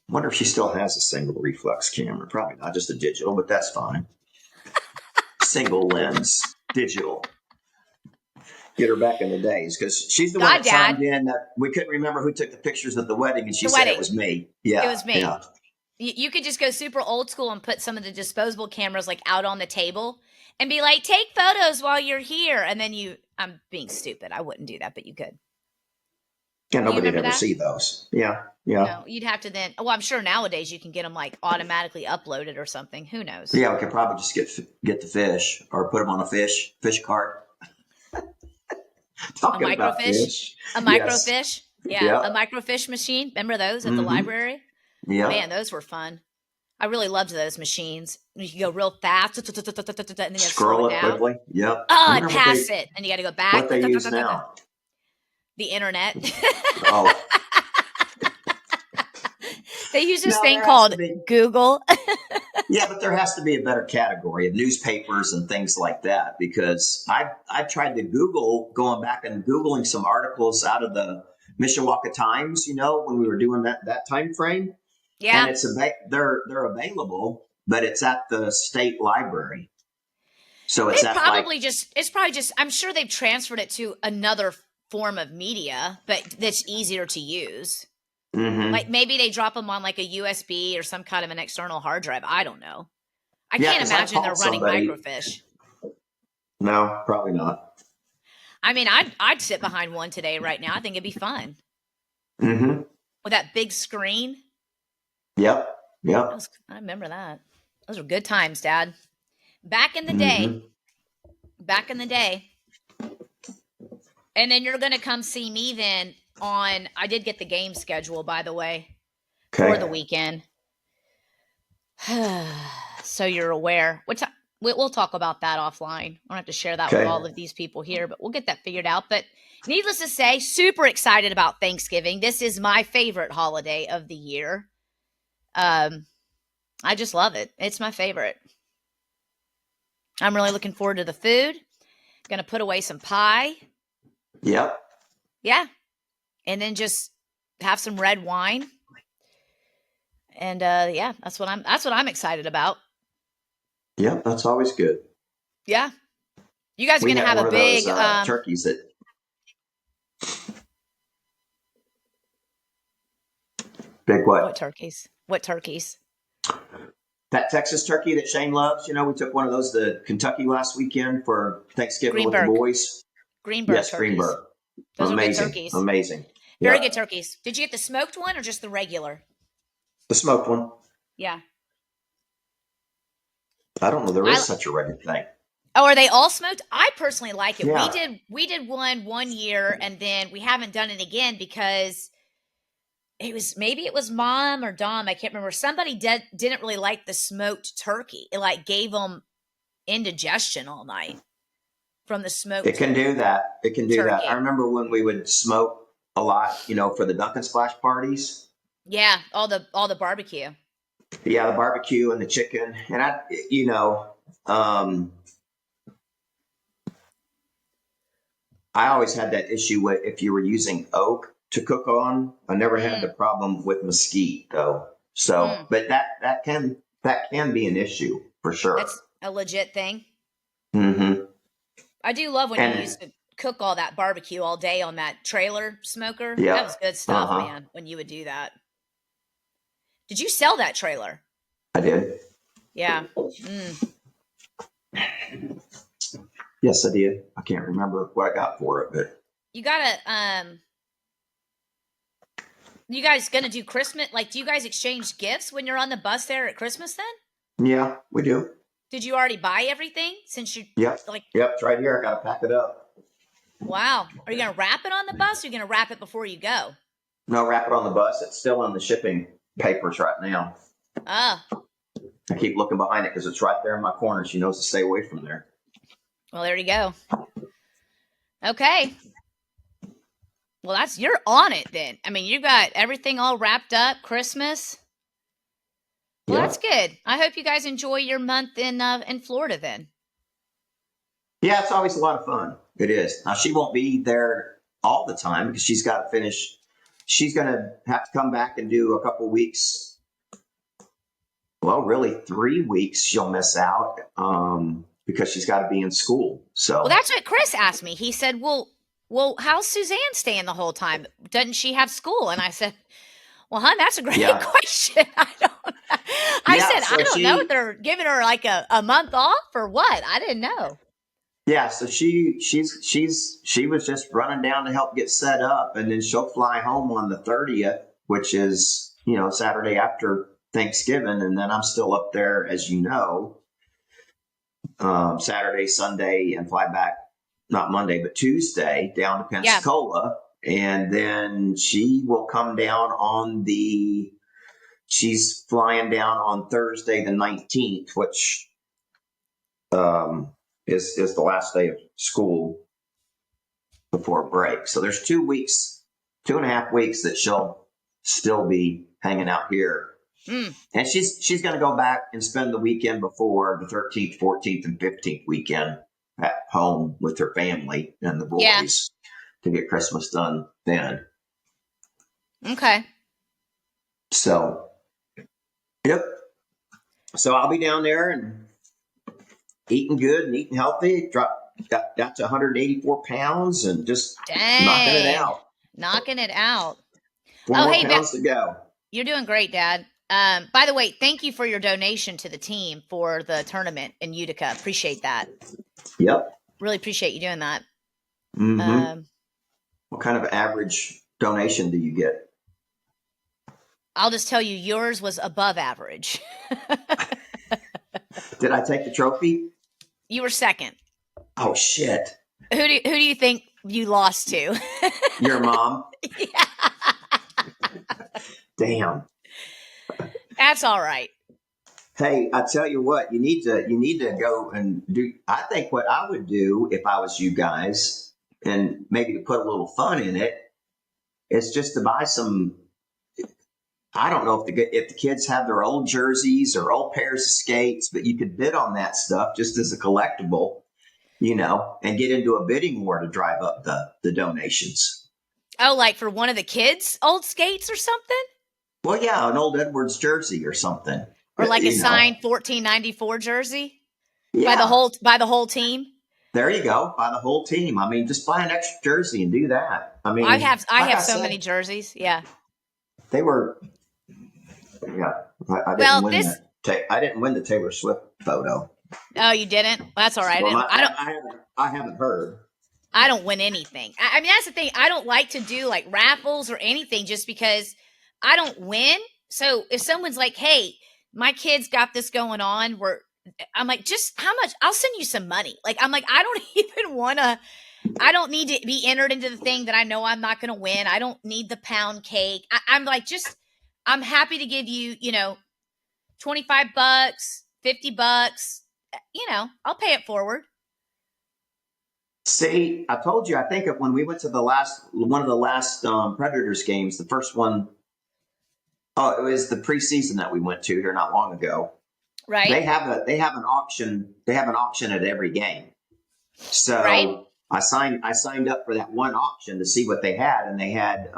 Wonder if she still has a single reflex camera. Probably not, just a digital, but that's fine. Single lens, digital. Get her back in the days, because she's the one that chimed in that we couldn't remember who took the pictures at the wedding, and she said it was me. Yeah, it was me. Yeah. You could just go super old school and put some of the disposable cameras like out on the table and be like, take photos while you're here. And then I'm being stupid. I wouldn't do that, but you could. Yeah, nobody'd ever see those. Yeah. No, you'd have to then. Well, I'm sure nowadays you can get them like automatically uploaded or something. Who knows? Yeah, we could probably just get the fish or put them on a fish cart. A microfish? A microfish? Yes. Yeah, a microfish machine. Remember those at the library? Yeah. Man, those were fun. I really loved those machines. You could go real fast, and then you scroll it quickly. Yep. Oh, and pass it, and you got to go back. What they use now? The internet. Oh. They use this thing called Google. Yeah, but there has to be a better category of newspapers and things like that, because I tried to going back and Googling some articles out of the Mishawaka Times, when we were doing that time frame. Yeah. And they're available, but it's at the state library. So it's probably just I'm sure they've transferred it to another form of media, but that's easier to use. Mm-hmm. Like maybe they drop them on like a USB or some kind of an external hard drive. I don't know. I can't imagine they're running microfiche. No, probably not. I mean, I'd sit behind one today right now. I think it'd be fun. Mm-hmm. With that big screen. Yep. I remember that. Those were good times, Dad. Back in the day. And then you're going to come see me then I did get the game schedule, by the way, for the weekend. So you're aware. We'll talk about that offline. I don't have to share that with all of these people here, but we'll get that figured out. But needless to say, super excited about Thanksgiving. This is my favorite holiday of the year. I just love it. It's my favorite. I'm really looking forward to the food. Going to put away some pie. Yep. Yeah. And then just have some red wine. And that's what I'm excited about. Yep, that's always good. Yeah. You guys are going to have a big turkeys that big what? What turkeys? That Texas turkey that Shane loves. We took one of those to Kentucky last weekend for Thanksgiving with the boys. Greenberg. Yes, turkeys. Greenberg. Those amazing. Are good turkeys. Amazing. Very good turkeys. Did you get the smoked one or just the regular? The smoked one. Yeah. I don't know. There is such a regular thing. Oh, are they all smoked? I personally like it. Yeah. We did one year, and then we haven't done it again because it was Mom or Dom. I can't remember. Somebody didn't really like the smoked turkey. It like gave them indigestion all night from the smoked. It can do that. I remember when we would smoke a lot, for the Dunkin' Splash parties. Yeah, all the barbecue. Yeah, the barbecue and the chicken, and I always had that issue with if you were using oak to cook on. I never had the problem with mesquite though. So, but that can be an issue for sure. That's a legit thing. Mm-hmm. I do love when you used to cook all that barbecue all day on that trailer smoker. Yep. That was good stuff, man, when you would do that. Did you sell that trailer? I did. Yeah. Yes, I did. I can't remember what I got for it, but you gotta you guys gonna do Christmas? Like, do you guys exchange gifts when you're on the bus there at Christmas then? Yeah, we do. Did you already buy everything since you Yep, it's right here. I gotta pack it up. Wow. Are you gonna wrap it on the bus or are you gonna wrap it before you go? No, wrap it on the bus. It's still on the shipping papers right now. Oh. I keep looking behind it because it's right there in my corner. She knows to stay away from there. Well, there you go. Okay. Well, you're on it then. I mean, you got everything all wrapped up, Christmas. Well, Yeah. that's good. I hope you guys enjoy your month in Florida then. Yeah, it's always a lot of fun. It is. Now, she won't be there all the time because she's got to finish. She's going to have to come back and do a couple weeks. Well, really 3 weeks she'll miss out because she's got to be in school. So, Well, that's what Chris asked me. He said, well, how's Suzanne staying the whole time? Doesn't she have school? And I said, well, hon, that's a great yeah. question. I Yeah. said, So I don't know if they're giving her like a month off or what. I didn't know. Yeah, so she was just running down to help get set up, and then she'll fly home on the 30th, which is Saturday after Thanksgiving, and then I'm still up there, as you know, Saturday, Sunday, and fly back not Monday but Tuesday down to Pensacola, and then she will come down she's flying down on Thursday the 19th, which is the last day of school before break. So there's 2 weeks, 2.5 weeks that she'll still be hanging out here. And she's going to go back and spend the weekend before the 13th, 14th, and 15th weekend at home with her family and the boys to get Christmas done then. Okay. So, yep. So I'll be down there and eating good and eating healthy. Got to 184 pounds and just knocking it out. Knocking it out. 4 more pounds to go. You're doing great, Dad. By the way, thank you for your donation to the team for the tournament in Utica. Appreciate that. Yep. Really appreciate you doing that. Mm-hmm. What kind of average donation do you get? I'll just tell you, yours was above average. Did I take the trophy? You were second. Oh, shit. Who do you think you lost to? Your mom? Yeah. Damn. That's all right. Hey, I tell you what, you need to go and do. I think what I would do if I was you guys, and maybe to put a little fun in it, is just to buy some. I don't know if the kids have their old jerseys or old pairs of skates, but you could bid on that stuff just as a collectible, and get into a bidding war to drive up the donations. Oh, like for one of the kids' old skates or something? Well, yeah, an old Edwards jersey or something. Or like a signed 1494 jersey? Yeah. By the whole team? There you go. By the whole team. I mean, just buy an extra jersey and do that. I mean, I have so many jerseys. Yeah. They were. Yeah. I didn't win the Taylor Swift photo. Oh, you didn't? Well, that's all right. Well, I haven't heard. I don't win anything. I mean, that's the thing. I don't like to do like raffles or anything just because I don't win. So if someone's like, hey, my kid's got this going on, I'm like, just how much? I'll send you some money. Like, I'm like, I don't even want to. I don't need to be entered into the thing that I know I'm not going to win. I don't need the pound cake. I'm like, I'm happy to give you, $25, $50. I'll pay it forward. See, I told you, I think when we went to one of the last Predators games, the first one, it was the preseason that we went to here not long ago. Right. They have an auction. They have an auction at every game. So right. I signed up for that one auction to see what they had, and they had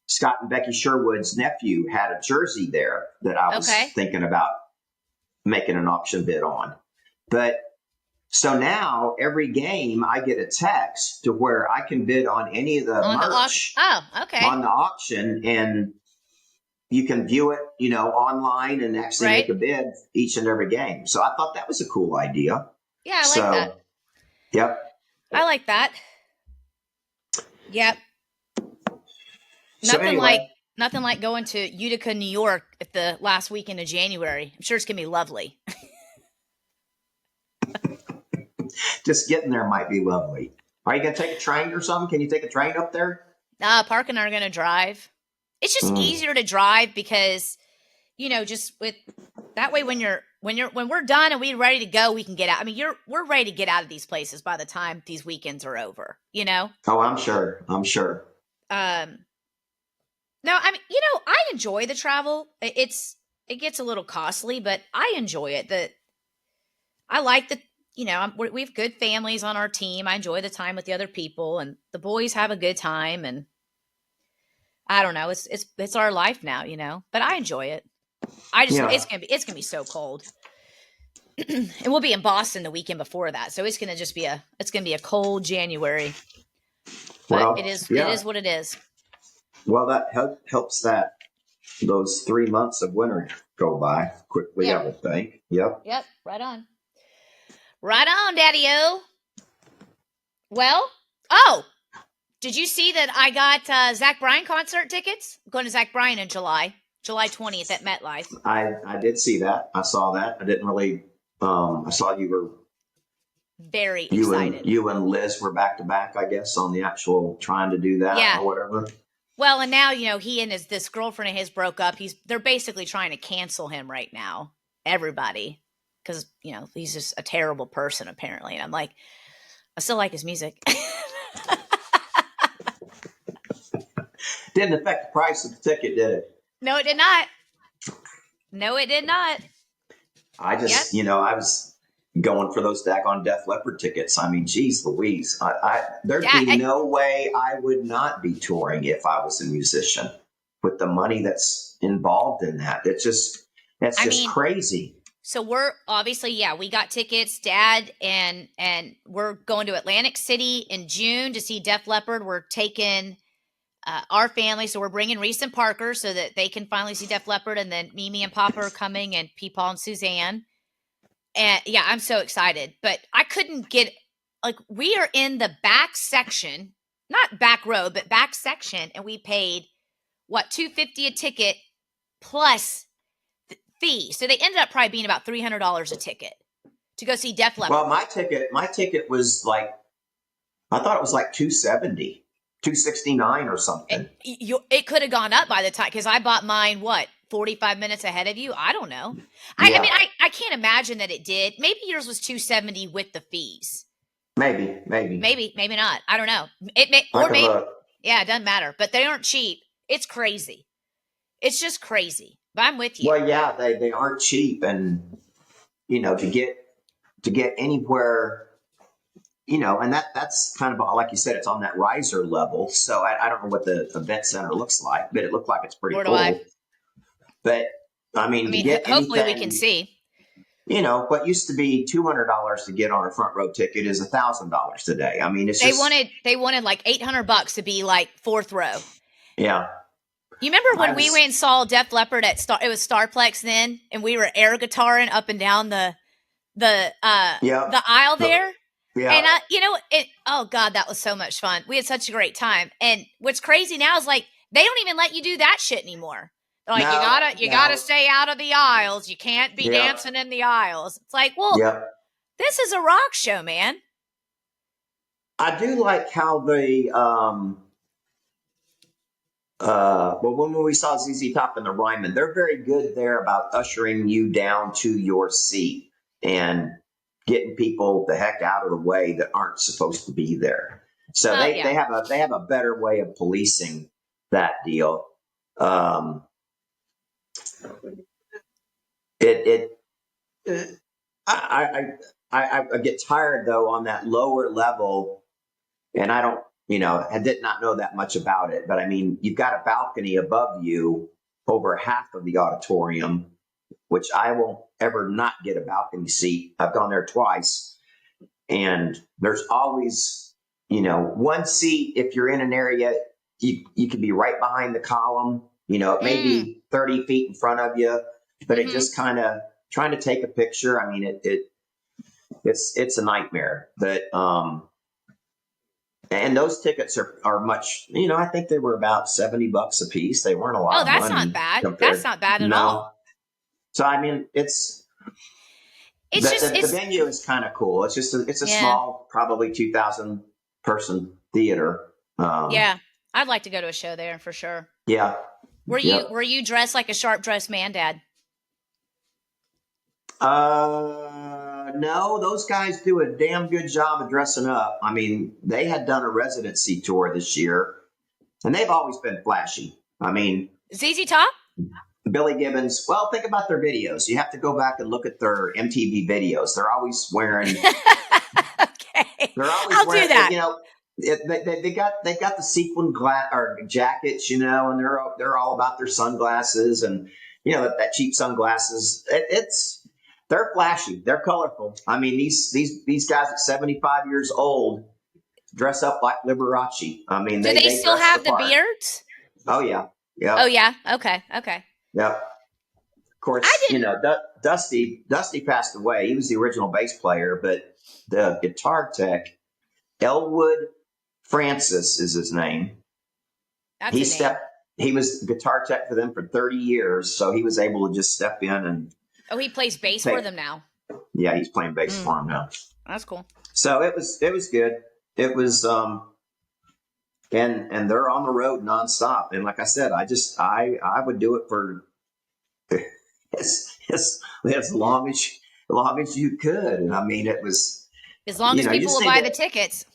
Scott and Becky Sherwood's nephew had a jersey there that I was thinking about making an auction bid on. But so now every game I get a text to where I can bid on any of the merch on the auction, and you can view it, online and actually make a bid each and every game. So I thought that was a cool idea. Yeah, I like that. Yep. I like that. Yep. So Nothing like going to Utica, New York at the last weekend of January. I'm sure it's going to be lovely. Just getting there might be lovely. Are you going to take a train or something? Can you take a train up there? Park and I are going to drive. It's just easier to drive because, just with that way when we're done and we're ready to go, we can get out. I mean, we're ready to get out of these places by the time these weekends are over, Oh, I'm sure. No, I mean, I enjoy the travel. It's it gets a little costly, but I enjoy it. I like the, we have good families on our team. I enjoy the time with the other people, and the boys have a good time. And I don't know, it's our life now, but I enjoy it. Yeah. It's gonna be so cold. And we'll be in Boston the weekend before that. So it's gonna be a cold January. But it is what it is. Well, that helps those 3 months of winter go by quickly, I would think. Yep. Yep. Right on. Right on, Daddy-O. Well, did you see that I got Zach Bryan concert tickets? I'm going to Zach Bryan in July 20th at MetLife. I did see that. I saw that. I didn't really. I saw you were very excited. You and Liz were back to back, I guess, on the actual trying to do that or whatever. Well, and now he and this girlfriend of his broke up. They're basically trying to cancel him right now. Everybody, because he's just a terrible person apparently. And I'm like, I still like his music. Didn't affect the price of the ticket, did it? No, it did not. I just, I was going for those daggone Def Leppard tickets. I mean, geez Louise. There'd be no way I would not be touring if I was a musician with the money that's involved in that. That's just crazy. So we're obviously, we got tickets, Dad, and we're going to Atlantic City in June to see Def Leppard. We're taking our family, so we're bringing Reese and Parker so that they can finally see Def Leppard, and then Mimi and Papa are coming, and Peepaw and Suzanne. And I'm so excited. But I couldn't get we are in the back section, not back row, but back section, and we paid $250 a ticket plus the fee. So they ended up probably being about $300 a ticket to go see Def Leppard. Well, my ticket was I thought it was $270. $269 or something. It could have gone up by the time, because I bought mine 45 minutes ahead of you. I don't know. I mean, I can't imagine that it did. Maybe yours was $270 with the fees. Maybe not. I don't know. It doesn't matter. But they aren't cheap. It's crazy. It's just crazy. But I'm with you. Well, yeah, they aren't cheap, and to get anywhere. And that's kind of, like you said, it's on that riser level. So I don't know what the event center looks like, but it looked like it's pretty cool. But I mean, hopefully we can see. What used to be $200 to get on a front row ticket is $1,000 today. I mean, they wanted like $800 to be fourth row. Yeah. You remember when we went and saw Def Leppard at it was Starplex then, and we were air guitaring up and down the aisle there. Yeah. And oh God, that was so much fun. We had such a great time. And what's crazy now is they don't even let you do that shit anymore. They're like, you gotta stay out of the aisles. You can't be dancing in the aisles. It's like, well, this is a rock show, man. I do like how they when we saw ZZ Top and the Ryman, they're very good there about ushering you down to your seat and getting people the heck out of the way that aren't supposed to be there. So they have a better way of policing that deal. I get tired though on that lower level, and I don't, I did not know that much about it, but I mean, you've got a balcony above you over half of the auditorium, which I won't ever not get a balcony seat. I've gone there twice, and there's always, one seat. If you're in an area, you can be right behind the column, it may be 30 feet in front of you, but it just kind of trying to take a picture. I mean, it's a nightmare, but, and those tickets are much, I think they were about $70 a piece. They weren't a lot of money. Oh, that's not bad. That's not bad at all. So, I mean, the venue is kind of cool. It's just it's a small, probably 2,000 person theater. I'd like to go to a show there for sure. Yeah. Were you dressed like a sharp dressed man, Dad? No, those guys do a damn good job of dressing up. I mean, they had done a residency tour this year, and they've always been flashy. I mean, ZZ Top? Billy Gibbons. Well, think about their videos. You have to go back and look at their MTV videos. They're always wearing. Okay, They're always I'll wearing. do that. You know, they got the sequin or jackets. You know, and they're all about their sunglasses and that cheap sunglasses. They're flashy. They're colorful. I mean, these guys at 75 years old dress up like Liberace. I mean, do they still dress have the part. beards? Oh yeah, yeah. Oh yeah. Okay. Yep. Of course, Dusty passed away. He was the original bass player, but the guitar tech, Elwood Francis is his name. That's a name. He was the guitar tech for them for 30 years, so he was able to just step in and. Oh, he plays bass for them now. Yeah, he's playing bass for them now. That's cool. So it was good. It was and they're on the road nonstop. And like I said, I would do it for as long as you could. And I mean, it was as long as people will buy the tickets.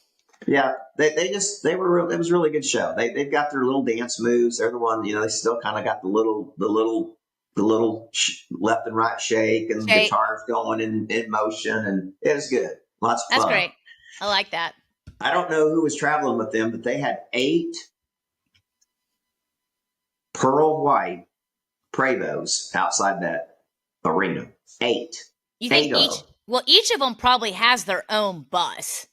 Yeah, it was a really good show. They've got their little dance moves. They're the one, they still kind of got the little left and right shake and the guitars going in motion, and it was good. Lots of fun. That's great. I like that. I don't know who was traveling with them, but they had 8 pearl white Pravos outside that arena. 8. You think each of them probably has their own bus.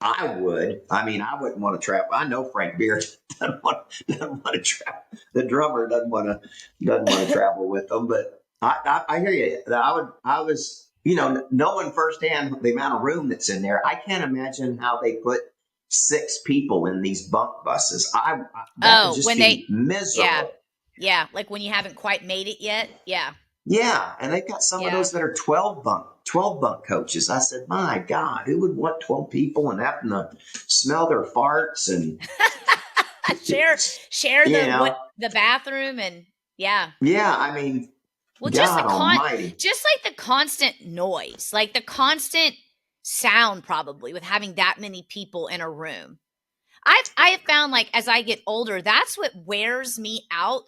I would. I mean, I wouldn't want to travel. I know Frank Beard doesn't want to travel. The drummer doesn't want to travel with them. But I hear you. I was, knowing firsthand the amount of room that's in there. I can't imagine how they put 6 people in these bunk buses. That would just be miserable. Yeah, like when you haven't quite made it yet. Yeah. Yeah, and they've got some of those that are 12 bunk coaches. I said, my God, who would want 12 people and having to smell their farts and share the bathroom and yeah. Yeah, I mean, well, almighty. Just like the constant noise, like the constant sound, probably with having that many people in a room. I have found, like, as I get older, that's what wears me out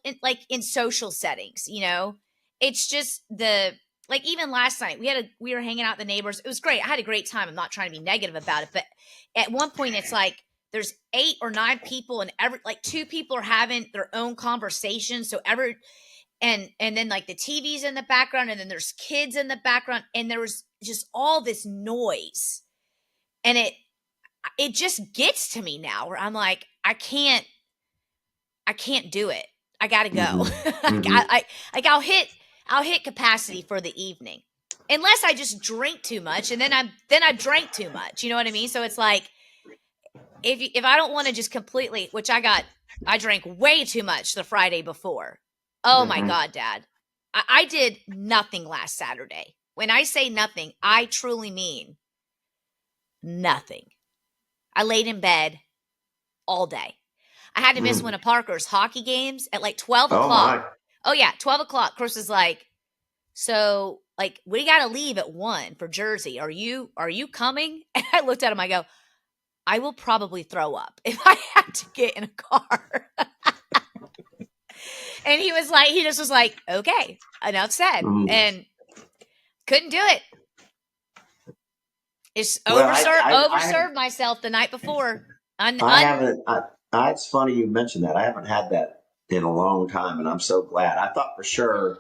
in social settings, It's just even last night we were hanging out with the neighbors. It was great. I had a great time. I'm not trying to be negative about it, but at one point it's like there's 8 or 9 people and 2 people are having their own conversation. So and then like the TV's in the background and then there's kids in the background and there was just all this noise. And it just gets to me now where I'm like, I can't do it. I got to go. Mm-hmm. I'll hit capacity for the evening, unless I just drink too much, and then I drank too much. You know what I mean? So it's like, if I don't want to just completely, which I drank way too much the Friday before. Oh my God, Dad, I did nothing last Saturday. When I say nothing, I truly mean nothing. I laid in bed all day. I had to miss one of Parker's hockey games at like 12 o'clock. Oh, yeah, 12 o'clock. Chris is like, so, like, we got to leave at 1 for Jersey. Are you coming? And I looked at him. I go, I will probably throw up if I have to get in a car. And he just was like, okay, enough said. And couldn't do it. It's overserved myself the night before. It's funny you mentioned that. I haven't had that in a long time, and I'm so glad. I thought for sure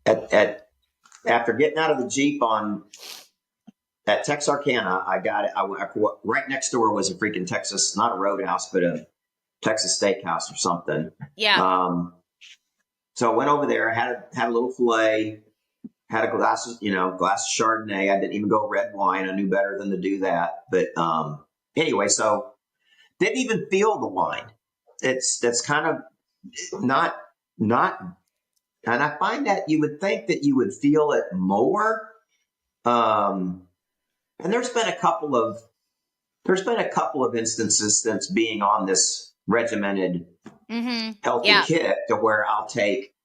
after getting out of the Jeep at Texarkana, I got it. Right next door was a freaking Texas, not a roadhouse, but a Texas steakhouse or something. Yeah. So I went over there, had a little filet. Had a glass of Chardonnay. I didn't even go red wine. I knew better than to do that. But anyway, so didn't even feel the wine. That's kind of not. And I find that you would think that you would feel it more. And there's been a couple of instances since being on this regimented, healthy kick to where I'll take.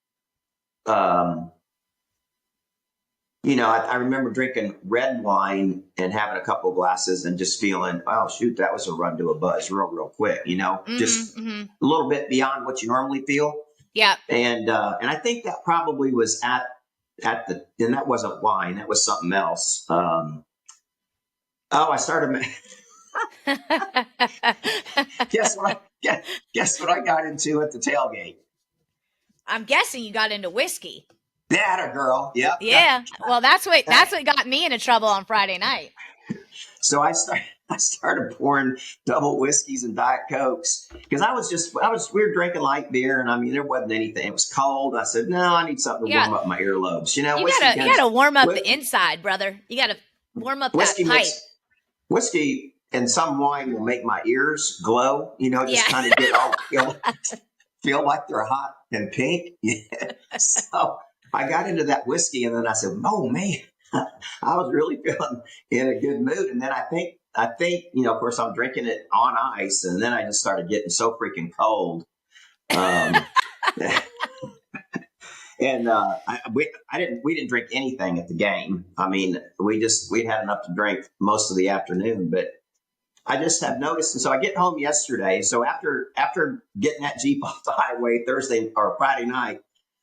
I remember drinking red wine and having a couple of glasses and just feeling, oh, shoot, that was a run to a buzz real quick, just a little bit beyond what you normally feel. Yeah. And I think that probably was at and that wasn't wine. That was something else. I started. Guess what I got into at the tailgate? I'm guessing you got into whiskey. That a girl. Yep. Yeah. Well, that's what got me into trouble on Friday night. So I started pouring double whiskeys and Diet Cokes because we were drinking light beer, and I mean there wasn't anything. It was cold. I said, no, I need something to warm up my earlobes. You gotta warm up the inside, brother. You gotta warm up that pipe. Whiskey and some wine will make my ears glow. Just kind of get all feel like they're hot and pink. So I got into that whiskey, and then I said, oh man. I was really feeling in a good mood. And then I think, of course, I'm drinking it on ice. And then I just started getting so freaking cold. And we didn't drink anything at the game. I mean, we'd had enough to drink most of the afternoon, but I just have noticed. And so I get home yesterday. So after getting that Jeep off the highway Thursday or Friday night,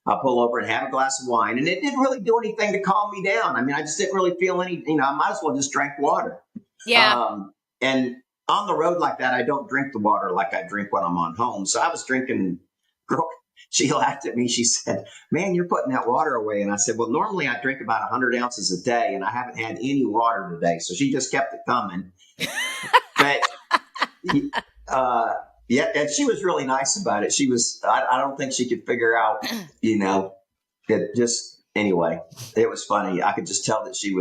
I pull over and have a glass of wine, and it didn't really do anything to calm me down. I mean, I just didn't really feel any, I might as well just drink water. Yeah. And on the road like that, I don't drink the water like I drink when I'm on home. So I was drinking. Girl, she laughed at me. She said, man, you're putting that water away. And I said, well, normally I drink about 100 ounces a day, and I haven't had any water today. So she just kept it coming. But yeah, and she was really nice about it. She was, I don't think she could figure out, it just, anyway, it was funny. I could just tell that she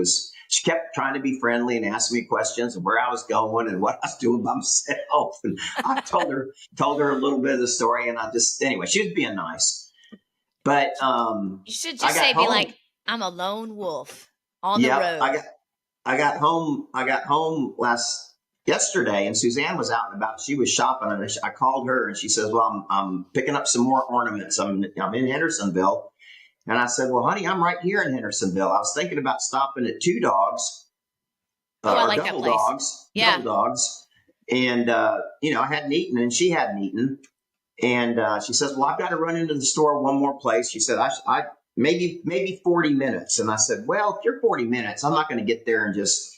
kept trying to be friendly and ask me questions and where I was going and what I was doing by myself. And I told her a little bit of the story, and anyway, she was being nice. But, you should just be like, I'm a lone wolf on the road. I got home yesterday, and Suzanne was out and about. She was shopping, and I called her, and she says, well, I'm picking up some more ornaments. I'm in Hendersonville. And I said, well, honey, I'm right here in Hendersonville. I was thinking about stopping at Two Dogs. I like double that place. dogs. Yeah. Double dogs. And, I hadn't eaten, and she hadn't eaten. And she says, well, I've got to run into the store one more place. She said, I maybe 40 minutes. And I said, well, if you're 40 minutes, I'm not going to get there and just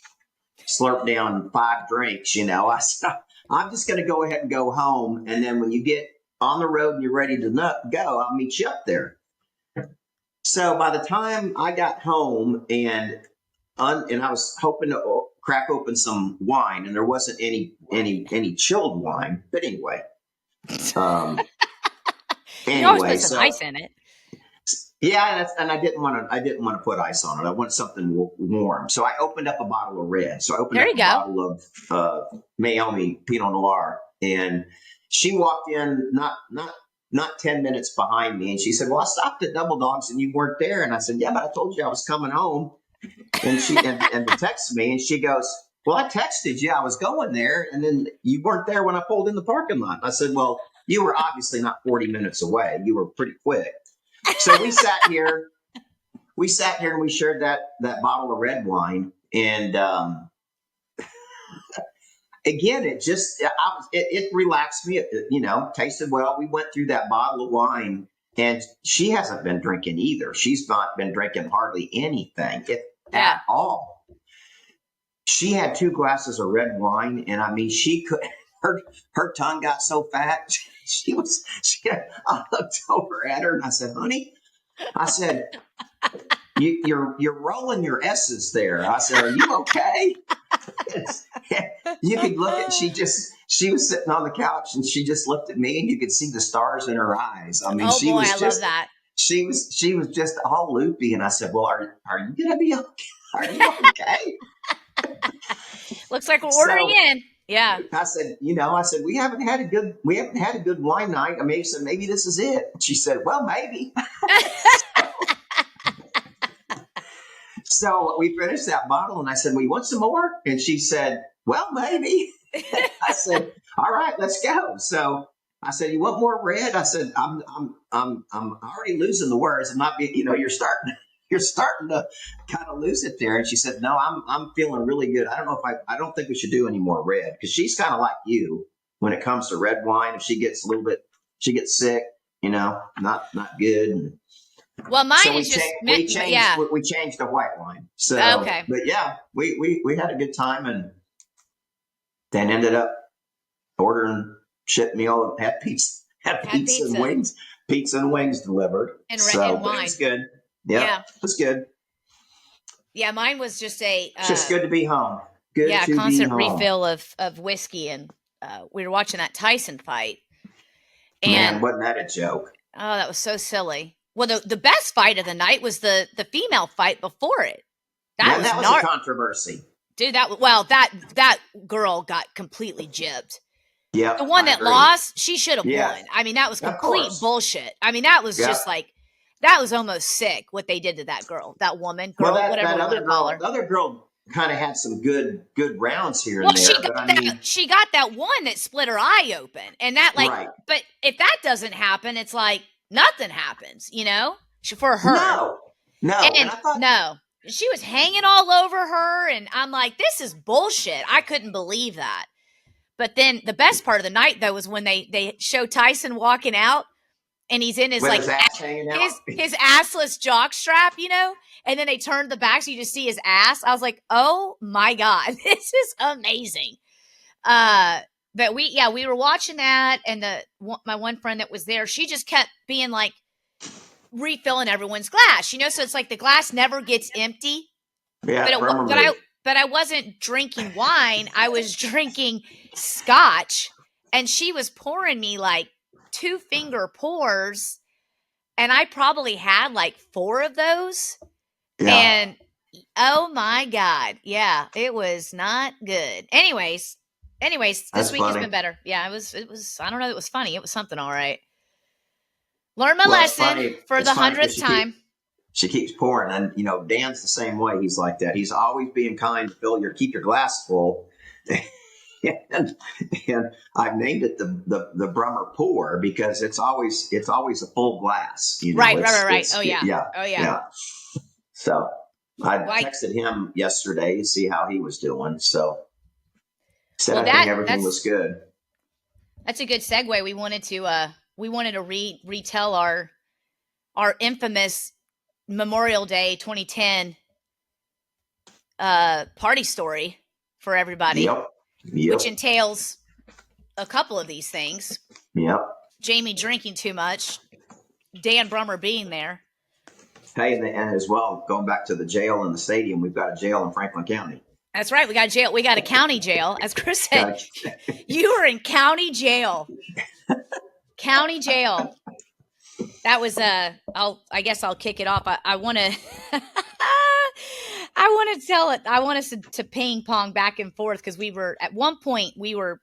slurp down 5 drinks. I said, I'm just going to go ahead and go home. And then when you get on the road and you're ready to go, I'll meet you up there. So by the time I got home and I was hoping to crack open some wine, and there wasn't any chilled wine. But anyway, you always put some ice in it. Yeah, and I didn't want to put ice on it. I wanted something warm. So I opened up a bottle of red. So I opened up a bottle of Maomi Pinot Noir, and she walked in not 10 minutes behind me, and she said, well, I stopped at Double Dogs and you weren't there. And I said, yeah, but I told you I was coming home. And she and texted me, and she goes, well, I texted you I was going there, and then you weren't there when I pulled in the parking lot. I said, well, you were obviously not 40 minutes away. You were pretty quick. So we sat here and we shared that bottle of red wine. And again, it relaxed me. It tasted well. We went through that bottle of wine, and she hasn't been drinking either. She's not been drinking hardly anything at all. She had 2 glasses of red wine, and I mean, her tongue got so fat. I looked over at her and I said, honey, you're rolling your S's there. I said, are you okay? You could look at, she was sitting on the couch, and she just looked at me, and you could see the stars in her eyes. I mean, I love that. She was just all loopy. And I said, well, are you going to be okay? Are you okay? Looks like we're ordering in. Yeah. I said, we haven't had a good wine night. I mean, so maybe this is it. She said, well, maybe. So we finished that bottle, and I said, well, you want some more? And she said, well, maybe. I said, all right, let's go. So I said, you want more red? I said, I'm already losing the words. I'm not being, you're starting to kind of lose it there. And she said, no, I'm feeling really good. I don't think we should do any more red, because she's kind of like you when it comes to red wine. If she gets sick, not good. And well, mine so is just we changed yeah. we changed the white wine. So, Okay. but yeah, we had a good time, and then ended up ordering shit meal, had pizza and wings delivered. And So, but it wine. was good. Yep, Yeah. it was good. Yeah, mine was just It's just good to be home. Good to constant be home. refill of whiskey, and we were watching that Tyson fight. And man, wasn't that a joke? Oh, that was so silly. Well, the best fight of the night was the female fight before it. That was a controversy. Dude, that girl got completely gypped. Yeah. The one that lost, she should have won. I mean, that was complete bullshit. I mean, that was just like, that was almost sick what they did to that girl, that woman, whatever you want to call her. The other girl kind of had some good rounds here and there. She got that one that split her eye open, and that but if that doesn't happen, it's like nothing happens, for her. No. She was hanging all over her, and I'm like, this is bullshit. I couldn't believe that. But then the best part of the night, though, was when they show Tyson walking out, and he's in his with his ass hanging out. his assless jock strap, and then they turned the back so you just see his ass. I was like, oh my God, this is amazing. But we were watching that, and my one friend that was there, she just kept being like refilling everyone's glass, so it's like the glass never gets empty. Yeah, but I wasn't drinking wine. I was drinking scotch, and she was pouring me like 2-finger pours, and I probably had like 4 of those. Yeah. And oh my God, yeah, it was not good. Anyways, this week has been better. Yeah, it was. I don't know. It was funny. It was something, all right. Learn my lesson for the 100th time. She keeps pouring, and Dan's the same way. He's like that. He's always being kind. Keep your glass full. and I've named it the Brummer pour because it's always a full glass. Right. Oh yeah. So I texted him yesterday to see how he was doing. So said I think everything was good. That's a good segue. We wanted to retell our infamous Memorial Day 2010 party story for everybody. Yep. Which entails a couple of these things. Yep. Jamie drinking too much, Dan Brummer being there. Hey, and as well, going back to the jail and the stadium, we've got a jail in Franklin County. That's right. We got jail. We got a county jail. As Chris said, you were in county jail. County jail. That was I guess I'll kick it off. I want to tell it. I want us to ping pong back and forth because we were at one point we were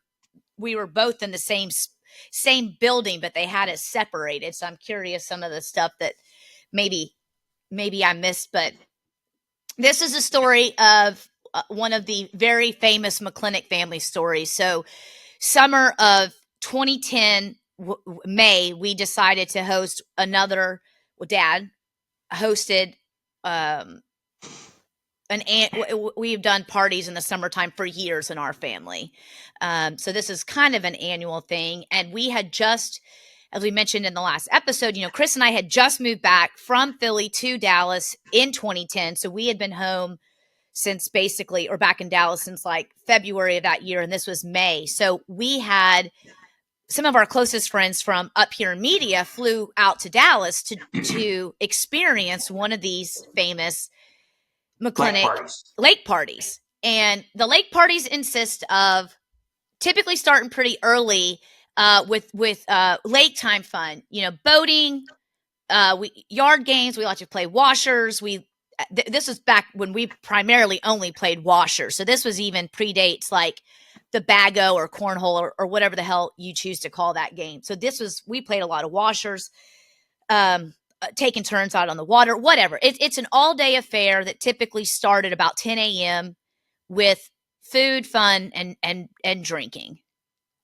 both in the same building, but they had us separated. So I'm curious some of the stuff that maybe I missed, but this is a story of one of the very famous McClintock family stories. So summer of 2010, May, we decided to host Dad hosted we've done parties in the summertime for years in our family. So this is kind of an annual thing. And we had just, as we mentioned in the last episode, Chris and I had just moved back from Philly to Dallas in 2010. So we had been home since back in Dallas since like February of that year. And this was May. So we had some of our closest friends from up here in media flew out to Dallas to experience one of these famous McClintock lake parties. And the lake parties insist of typically starting pretty early with lake time fun, boating, yard games. We like to play washers. This was back when we primarily only played washers. So this was even predates like the bago or cornhole or whatever the hell you choose to call that game. So we played a lot of washers, taking turns out on the water, whatever. It's an all day affair that typically started about 10 a.m. with food, fun, and drinking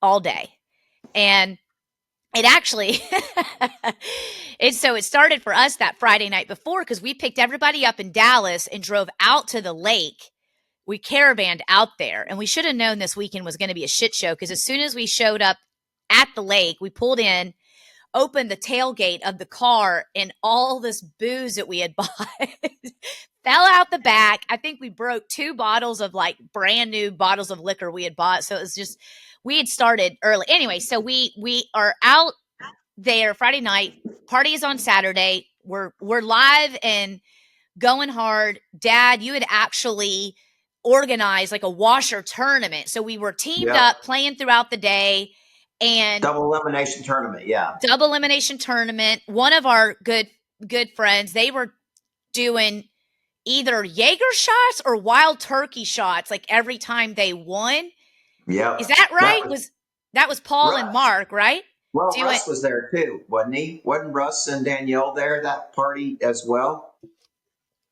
all day. And it actually, it started for us that Friday night before because we picked everybody up in Dallas and drove out to the lake. We caravanned out there, and we should have known this weekend was going to be a shit show because as soon as we showed up at the lake, we pulled in. opened the tailgate of the car, and all this booze that we had bought fell out the back. I think we broke 2 bottles of like brand new bottles of liquor we had bought. So it was just, we had started early. Anyway, so we are out there Friday night. Party is on Saturday. We're live and going hard. Dad, you had actually organized like a washer tournament. So we were teamed up playing throughout the day, and double elimination tournament. Yeah. Double elimination tournament. One of our good friends, they were doing either Jaeger shots or wild turkey shots like every time they won. Yeah. Is that right? That was Paul Russ. And Mark, right? Well, Russ was there too, wasn't he? Wasn't Russ and Danielle there that party as well?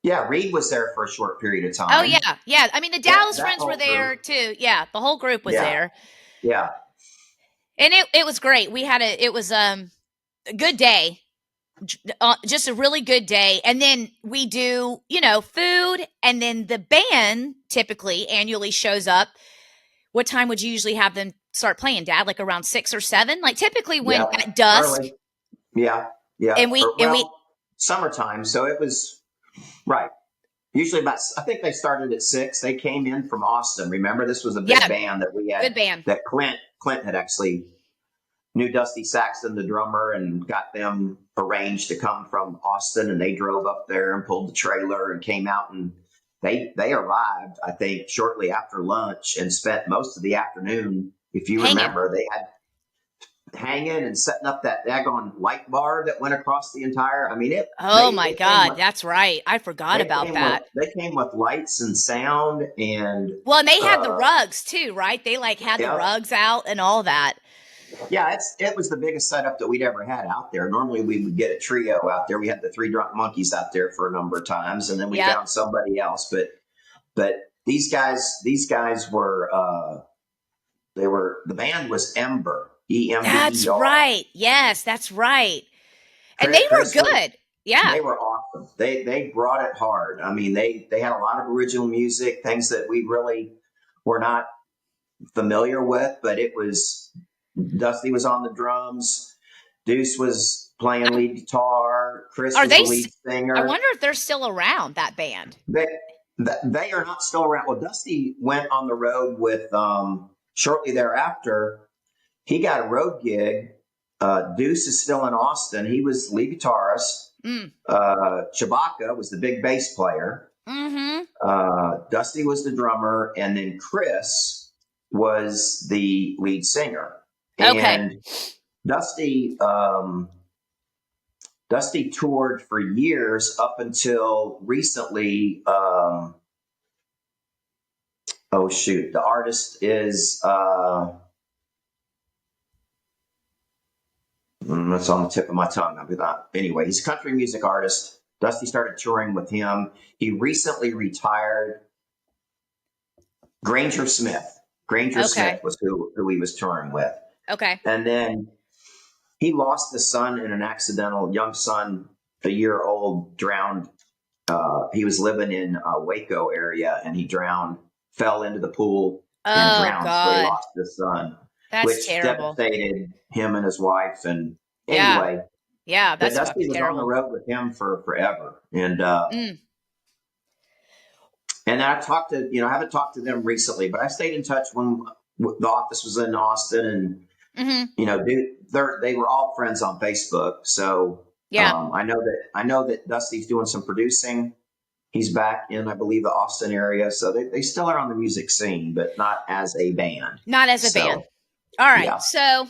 Yeah, Reed was there for a short period of time. Oh yeah, yeah. I mean, the Dallas friends were there too. Yeah, the whole group was there. Yeah, and it was great. We had a good day, just a really good day. And then we do food, and then the band typically annually shows up. What time would you usually have them start playing, Dad? Like around 6 or 7? Like typically when at dusk. Early. Yeah. And we summertime, so it was right. Usually about, I think they started at 6. They came in from Austin. Remember, this was a big band that we had. Good band. That Clint had actually knew Dusty Saxton, the drummer, and got them arranged to come from Austin. And they drove up there and pulled the trailer and came out, and they arrived, I think, shortly after lunch and spent most of the afternoon. If you remember, they had hanging and setting up that daggone light bar that went across the entire. I mean, it. Oh my God, that's right. I forgot about that. They came with lights and sound and. Well, and they had the rugs too, right? They like had the rugs out and all that. Yeah, it was the biggest setup that we'd ever had out there. Normally, we would get a trio out there. We had the 3 Drunk Monkeys out there for a number of times, and then we found somebody else. But these guys were. The band was Ember. EMBER. That's right. Yes, that's right. And they were good. Yeah. They were awesome. They brought it hard. I mean, they had a lot of original music, things that we really were not familiar with, but it was Dusty was on the drums. Deuce was playing lead guitar. Chris was the lead singer. I wonder if they're still around, that band. They are not still around. Well, Dusty went on the road with shortly thereafter. He got a road gig. Deuce is still in Austin. He was lead guitarist. Chewbacca was the big bass player. Mm-hmm. Dusty was the drummer. And then Chris was the lead singer. And Dusty toured for years up until recently. The artist is... that's on the tip of my tongue. Anyway, he's a country music artist. Dusty started touring with him. He recently retired. Granger Smith. Smith was who he was touring with. Okay. And then he lost a son in an accidental, young son, a year old, drowned. He was living in Waco area, and he drowned, fell into the pool and drowned. God. So he lost his son. That's terrible. Devastated him and his wife. And anyway, that's Dusty was terrible. on the road with him for forever. And and I talked to, I haven't talked to them recently, but I stayed in touch when the office was in Austin, and they were all friends on Facebook. So I know that Dusty's doing some producing. He's back in, I believe, the Austin area. So they still are on the music scene, but not as a band. Not as a band. All right. So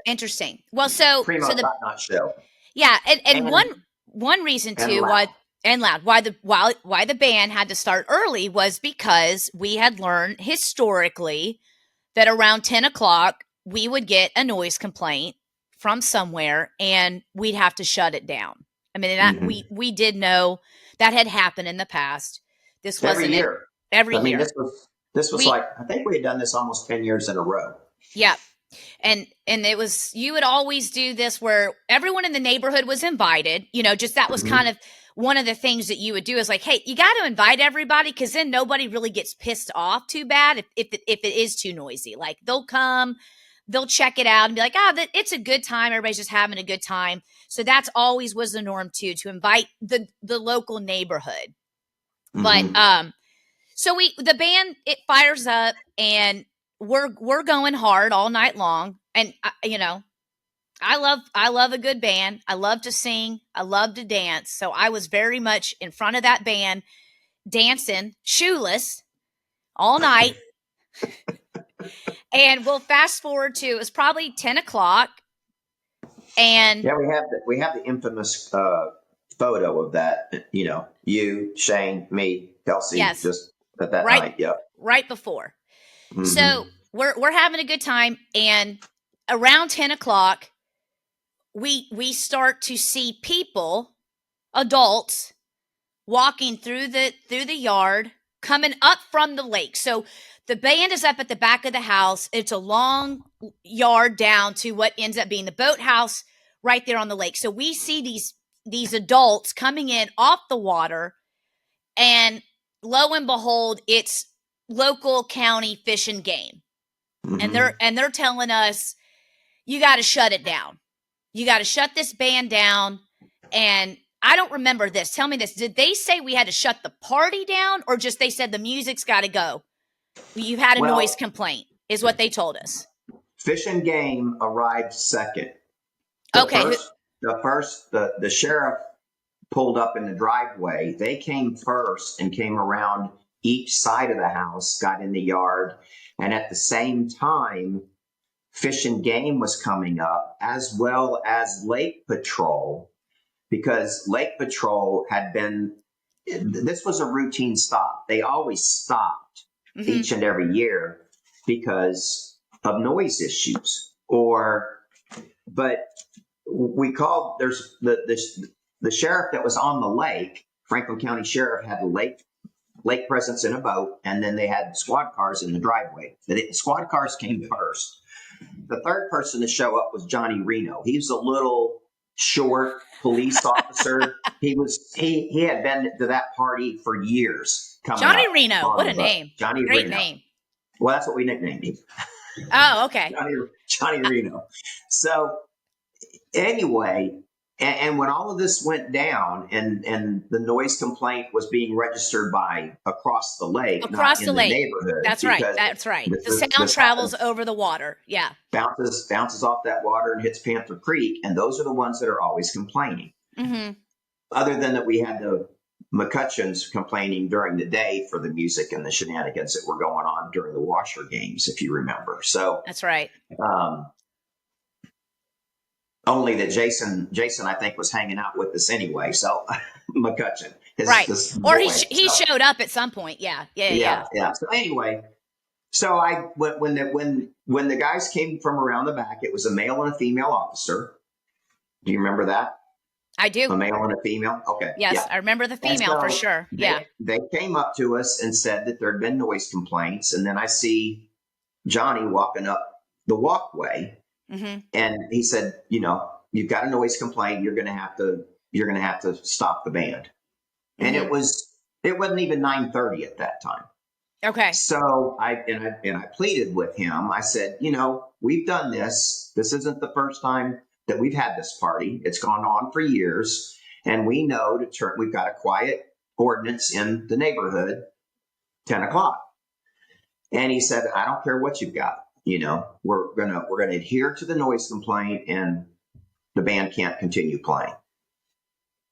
interesting. Well, Primo top-notch show. Yeah, and one reason too why the band had to start early was because we had learned historically that around 10 o'clock we would get a noise complaint from somewhere and we'd have to shut it down. I mean, that we did know that had happened in the past. This wasn't every year. This was like, I think we had done this almost 10 years in a row. Yeah. And it was, you would always do this where everyone in the neighborhood was invited, just that was kind of one of the things that you would do is like, hey, you got to invite everybody, because then nobody really gets pissed off too bad if it is too noisy. Like they'll come, they'll check it out and be like, it's a good time. Everybody's just having a good time. So that's always was the norm too, to invite the local neighborhood. But so the band, it fires up, and we're going hard all night long. And I love a good band. I love to sing. I love to dance. So I was very much in front of that band, dancing, shoeless, all night. And we'll fast forward to, it was probably 10 o'clock. And yeah, we have the infamous photo of that. You, Shane, me, Kelsey, yes, just at that night. Yep, right before. So we're having a good time, and around 10 o'clock, we start to see people, adults, walking through the yard, coming up from the lake. So the band is up at the back of the house. It's a long yard down to what ends up being the boathouse right there on the lake. So we see these adults coming in off the water, and lo and behold, it's local county Fish and Game. And they're telling us, you got to shut it down. You got to shut this band down. And I don't remember this. Tell me this. Did they say we had to shut the party down, or just they said the music's got to go? You had a noise complaint is what they told us. Fish and Game arrived second. The sheriff pulled up in the driveway. They came first and came around each side of the house, got in the yard. And at the same time, Fish and Game was coming up, as well as Lake Patrol, because Lake Patrol this was a routine stop. They always stopped each and every year because of noise issues. But we called, there's the sheriff that was on the lake. Franklin County Sheriff had the lake presence in a boat, and then they had squad cars in the driveway. The squad cars came first. The third person to show up was Johnny Reno. He was a little short police officer. He had been to that party for years. Johnny Reno, what a name! Johnny Great Reno. name. Well, that's what we nicknamed him. Oh, okay. Johnny Reno. So anyway, and when all of this went down, and the noise complaint was being registered by across the lake, not in the neighborhood. That's right. The sound travels over the water. Yeah. Bounces off that water and hits Panther Creek, and those are the ones that are always complaining. Other than that, we had the McCutcheons complaining during the day for the music and the shenanigans that were going on during the Washer games, if you remember. So that's right. Only that Jason, I think, was hanging out with us anyway. So McCutcheon, he showed up at some point. Yeah. So anyway, when the guys came from around the back, it was a male and a female officer. Do you remember that? I do. A male and a female. Okay. Yes, yeah. I remember the female for sure. They came up to us and said that there had been noise complaints, and then I see Johnny walking up the walkway. And he said, you've got a noise complaint. You're going to have to stop the band. And it wasn't even 9:30 at that time. Okay. So I pleaded with him. I said, we've done this. This isn't the first time that we've had this party. It's gone on for years. And we know we've got a quiet ordinance in the neighborhood, 10 o'clock. And he said, I don't care what you've got. We're gonna adhere to the noise complaint, and the band can't continue playing.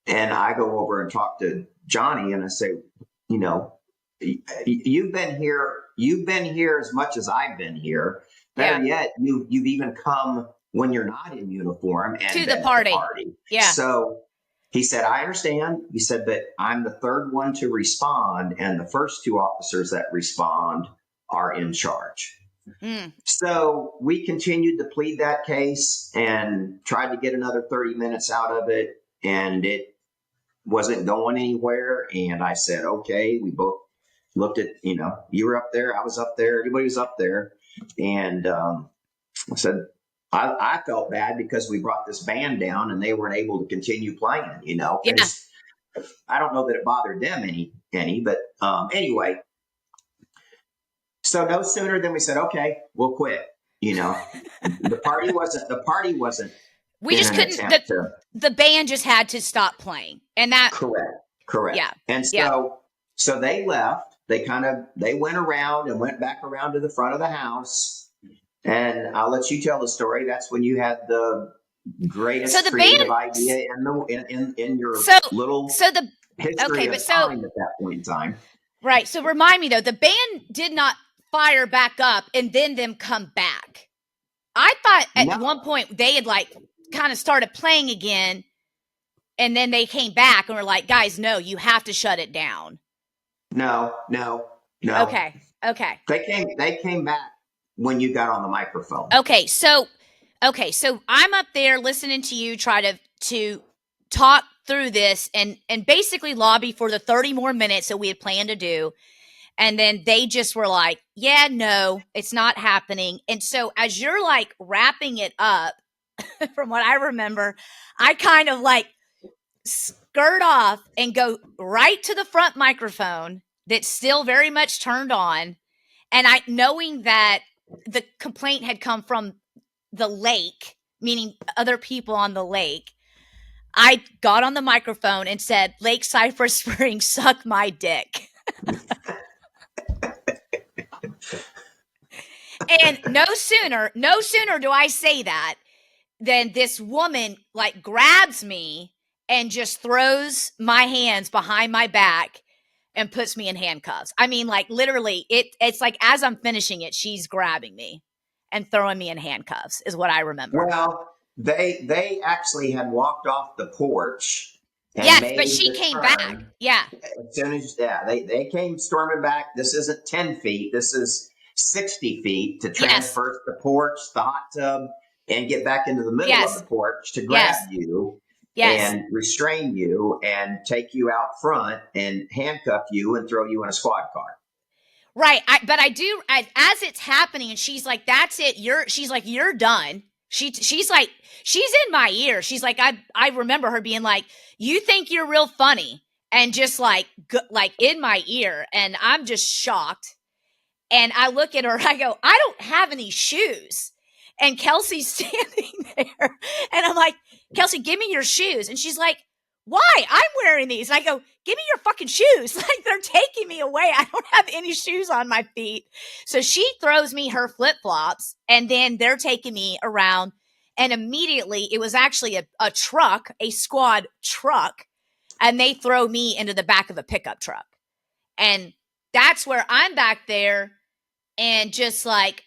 And I go over and talk to Johnny, and I say, you've been here as much as I've been here. Better yet, you've even come when you're not in uniform and to the party. Yeah. So he said, I understand. He said, but I'm the third one to respond, and the first two officers that respond are in charge. So we continued to plead that case and tried to get another 30 minutes out of it, and it wasn't going anywhere. And I said, okay, we both looked at, you were up there, I was up there, everybody was up there. And I said, I felt bad because we brought this band down and they weren't able to continue playing, I don't know that it bothered them any, but anyway. So no sooner than we said, okay, we'll quit, The party wasn't We in just an couldn't. attempt to. The band just had to stop playing, and that. Correct. Yeah. And so they left. They went around and went back around to the front of the house. And I'll let you tell the story. That's when you had the greatest creative idea in your little history of time at that point in time. Right. So remind me though, the band did not fire back up and then them come back. I thought at one point they had like kind of started playing again, and then they came back and were like, guys, no, you have to shut it down. No. Okay. They came back when you got on the microphone. Okay. So I'm up there listening to you try to talk through this and basically lobby for the 30 more minutes that we had planned to do. And then they just were like, yeah, no, it's not happening. And so as you're like wrapping it up, from what I remember, I kind of like skirt off and go right to the front microphone that's still very much turned on. And knowing that the complaint had come from the lake, meaning other people on the lake, I got on the microphone and said, Lake Cypress Springs, suck my dick. And no sooner do I say that than this woman like grabs me and just throws my hands behind my back and puts me in handcuffs. I mean, like literally it's like as I'm finishing it, she's grabbing me and throwing me in handcuffs is what I remember. Well, they actually had walked off the porch. Yes, but she came back. Yeah. As soon as they came storming back. This isn't 10 feet. This is 60 feet to traverse the porch, the hot tub, and get back into the middle of the porch to grab you and restrain you and take you out front and handcuff you and throw you in a squad car. Right. But I do, as it's happening, and she's like, that's it. She's like, you're done. She's like, she's in my ear. She's like, I remember her being like, you think you're real funny, and just like in my ear. And I'm just shocked. And I look at her, I go, I don't have any shoes. And Kelsey's standing there. And I'm like, Kelsey, give me your shoes. And she's like, why? I'm wearing these. And I go, give me your fucking shoes. Like they're taking me away. I don't have any shoes on my feet. So she throws me her flip-flops, and then they're taking me around. And immediately it was actually a truck, a squad truck. And they throw me into the back of a pickup truck. And that's where I'm back there and just like,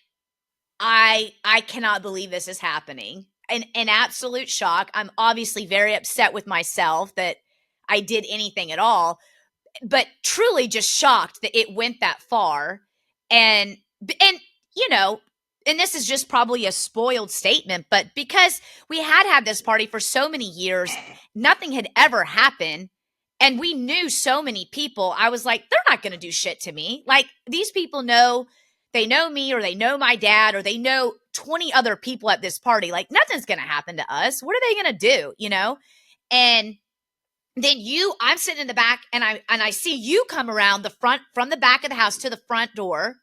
I cannot believe this is happening. In absolute shock. I'm obviously very upset with myself that I did anything at all, but truly just shocked that it went that far. And you know, and this is just probably a spoiled statement, but because we had this party for so many years, nothing had ever happened. And we knew so many people. I was like, they're not going to do shit to me. Like these people they know me, or they know my dad, or they know 20 other people at this party. Like nothing's going to happen to us. What are they going to do? You know? And then I'm sitting in the back, and I see you come around the front, from the back of the house to the front door.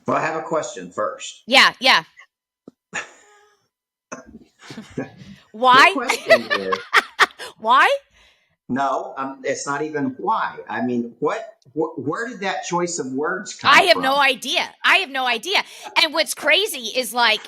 Well, I have a question first. Yeah. Why? The question is, why? No, it's not even why. I mean, where did that choice of words come from? I have no idea. And what's crazy is like,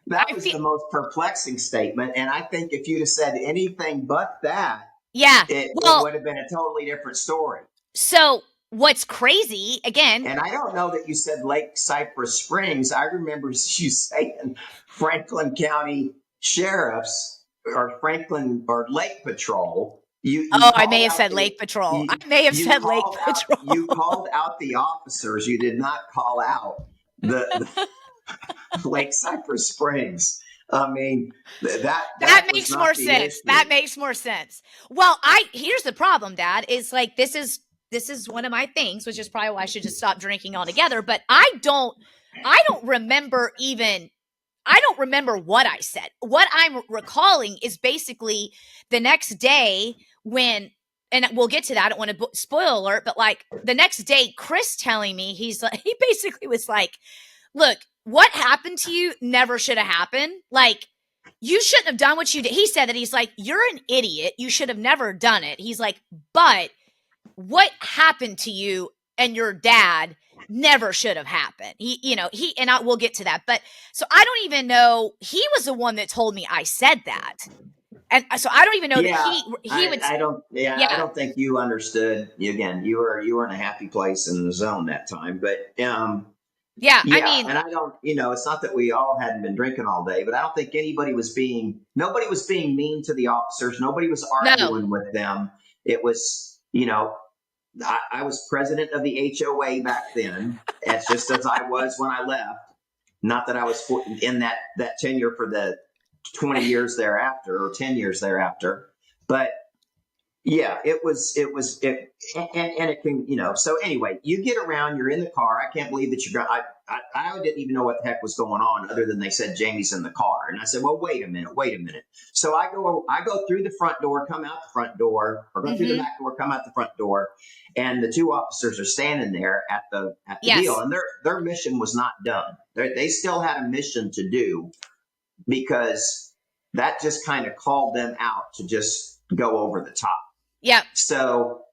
that was the most perplexing statement. And I think if you'd have said anything but that, it would have been a totally different story. So what's crazy again? And I don't know that you said Lake Cypress Springs. I remember you saying Franklin County Sheriffs or Franklin or Lake Patrol. I may have said Lake Patrol. You called out the officers. You did not call out the Lake Cypress Springs. I mean, that makes more sense. Issue. That makes more sense. Well, here's the problem, Dad, is like this is one of my things, which is probably why I should just stop drinking altogether. But I don't remember what I said. What I'm recalling is basically the next day when, and we'll get to that. I don't want to spoil alert, but like the next day, Chris telling me, he basically was like, look, what happened to you never should have happened. Like, you shouldn't have done what you did. He said that. He's like, you're an idiot. You should have never done it. He's like, but what happened to you and your dad never should have happened. We'll get to that. But so I don't even know. He was the one that told me I said that. And so I don't even know that he would. I don't think you understood. Again, you were in a happy place in the zone that time. But I mean, and I don't. It's not that we all hadn't been drinking all day, but I don't think nobody was being mean to the officers. Nobody was arguing with them. It was, I was president of the HOA back then. It's just as I was when I left. Not that I was in that tenure for the 20 years thereafter or 10 years thereafter, but yeah, and it can, so anyway, you get around, you're in the car. I can't believe that I didn't even know what the heck was going on other than they said Jamie's in the car. And I said, well, wait a minute. So I go through the front door, come out the front door, or go through the back door, come out the front door. And the two officers are standing there at the deal. And their mission was not done. They still had a mission to do, because that just kind of called them out to just go over the top. Yeah. So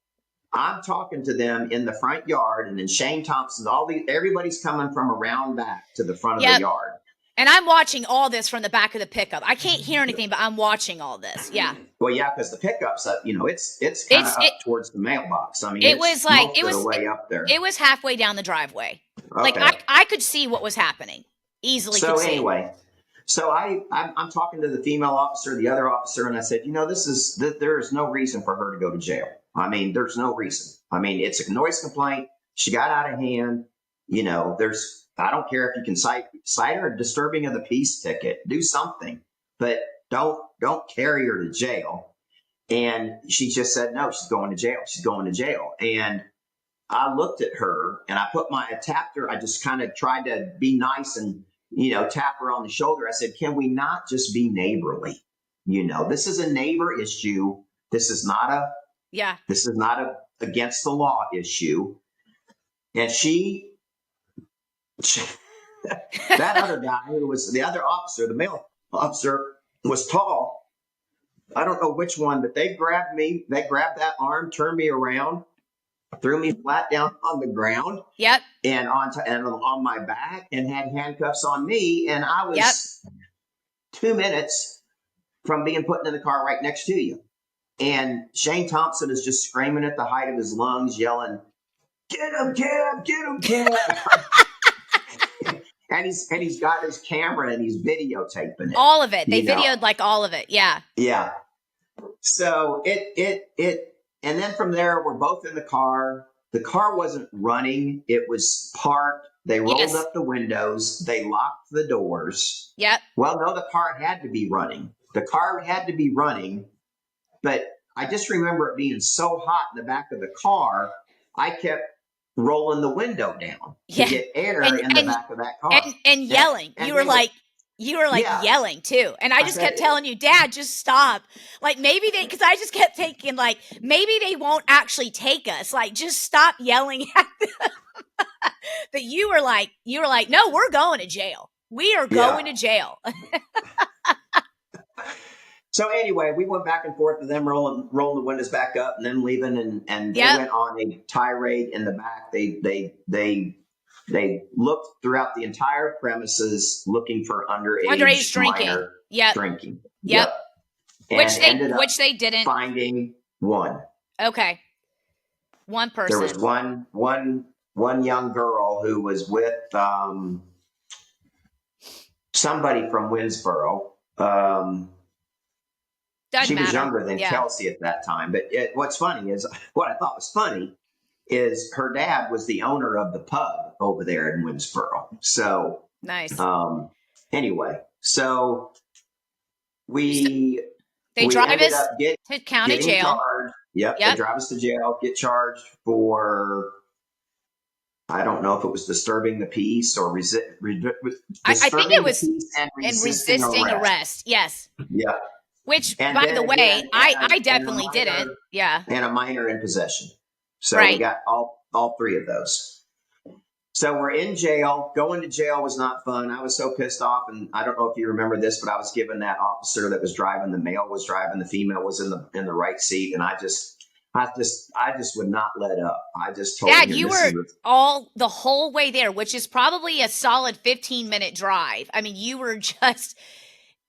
I'm talking to them in the front yard, and then Shane Thompson, everybody's coming from around back to the front of the yard. And I'm watching all this from the back of the pickup. I can't hear anything, but I'm watching all this. Yeah. Well, yeah, because the pickup's up, it's kind of up towards the mailbox. I mean, it was way up there. It was halfway down the driveway. Okay. Like I could see what was happening easily. So anyway. So I'm talking to the female officer, the other officer, and I said, there is no reason for her to go to jail. I mean, there's no reason. I mean, it's a noise complaint. She got out of hand. I don't care if you can cite her a disturbing of the peace ticket, do something, but don't carry her to jail. And she just said, no, she's going to jail. She's going to jail. And I looked at her and I tapped her. I just kind of tried to be nice and, tap her on the shoulder. I said, can we not just be neighborly? This is a neighbor issue. This is not a against the law issue. And that other guy who was the other officer, the male officer, was tall. I don't know which one, but they grabbed me. They grabbed that arm, turned me around, threw me flat down on the ground. Yep. And on my back, and had handcuffs on me. And I was 2 minutes from being put in the car right next to you. And Shane Thompson is just screaming at the height of his lungs, yelling, "Get him, Cab! Get him, Cab!" and he's got his camera and he's videotaping it. All of it. They videoed like all of it. Yeah. Yeah. So and then from there, we're both in the car. The car wasn't running. It was parked. They rolled up the windows. They locked the doors. Yep. Well, no, the car had to be running. But I just remember it being so hot in the back of the car, I kept rolling the window down to get air in the back of that car. And yelling. You were like yelling too. And I just kept telling you, Dad, just stop. Like because I just kept thinking like, maybe they won't actually take us. Like, just stop yelling at them. But you were like, no, we're going to jail. We are going to jail. So anyway, we went back and forth with them rolling the windows back up and then leaving, and they went on a tirade in the back. They looked throughout the entire premises looking for underage drinking. Drinking. Yep. Which they didn't finding one. Okay. One person. There was one young girl who was with somebody from Winsboro. She was younger than Kelsey at that time. But what I thought was funny is her dad was the owner of the pub over there in Winsboro. So nice. Anyway, so they drive us to county jail. Charged. Yep. They drive us to jail, get charged for, I don't know if it was disturbing the peace or I think it was resisting arrest. Yes. Yeah. Which, by the way, I definitely didn't. Yeah. And a minor in possession. So we got all three of those. So we're in jail. Going to jail was not fun. I was so pissed off, and I don't know if you remember this, but I was given that officer that was driving. The male was driving. The female was in the right seat, and I just would not let up. I just told Dad, him, you were the whole way there, which is probably a solid 15-minute drive. I mean, you were just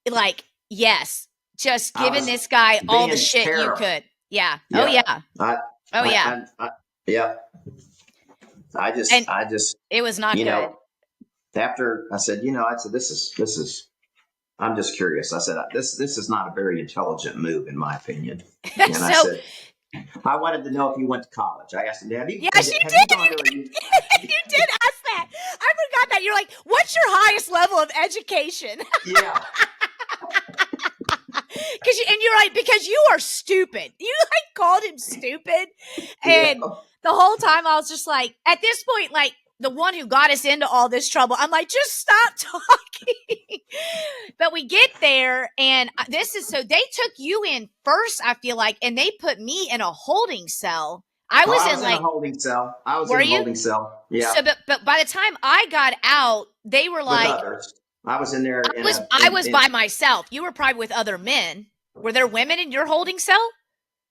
like, yes, just giving this guy all the shit you could. Yeah. Oh yeah. Yeah. I just, it was not good. After I said, this is, I'm just curious. I said, this is not a very intelligent move, in my opinion. And I said, I wanted to know if you went to college. I asked him, have you? Yes, you did. You did ask that. I forgot that. You're like, what's your highest level of education? Yeah. And you're like, because you are stupid. You like called him stupid. And the whole time I was just like, at this point, like the one who got us into all this trouble, I'm like, just stop talking. But we get there and so they took you in first, I feel like, and they put me in a holding cell. I was in a holding cell. I was in a holding cell. Yeah. So, but by the time I got out, they were like, with others. I was in there. I was by myself. You were probably with other men. Were there women in your holding cell?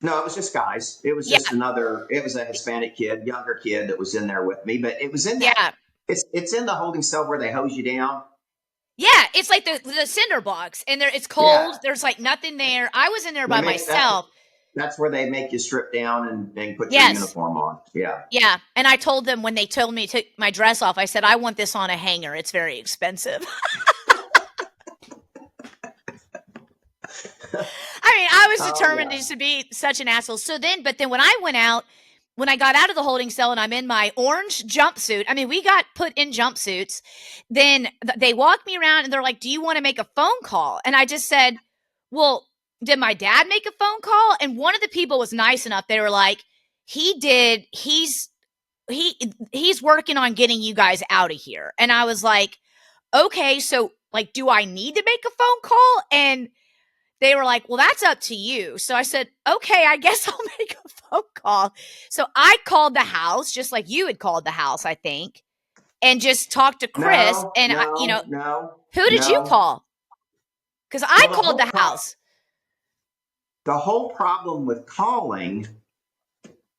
No, it was just guys. It was just it was a Hispanic kid, younger kid that was in there with me, but it was in that. Yeah. It's in the holding cell where they hose you down. Yeah, it's like the cinder box, and it's cold. Yeah. There's like nothing there. I was in there by myself. That's where they make you strip down and put your uniform on. Yeah. Yeah. And I told them when they told me to take my dress off, I said, I want this on a hanger. It's very expensive. I mean, I was determined to be such an asshole. But then when I went out, when I got out of the holding cell and I'm in my orange jumpsuit, I mean, we got put in jumpsuits. Then they walked me around and they're like, do you want to make a phone call? And I just said, well, did my dad make a phone call? And one of the people was nice enough. They were like, he did. He's working on getting you guys out of here. And I was like, okay, so like, do I need to make a phone call? And they were like, well, that's up to you. So I said, okay, I guess I'll make a phone call. So I called the house, just like you had called the house, I think, and just talked to Chris. Who did you call? Because I called the house. The whole problem with calling,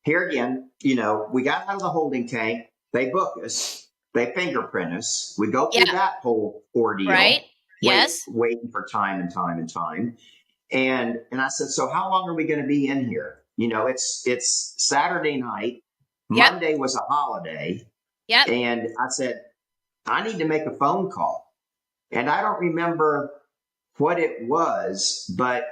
here again, we got out of the holding tank. They book us. They fingerprint us. We go through that whole ordeal. Right. Yes. Waiting for time and time and time. And I said, so how long are we going to be in here? It's Saturday night. Yep. Monday was a holiday. Yep. And I said, I need to make a phone call. And I don't remember what it was, but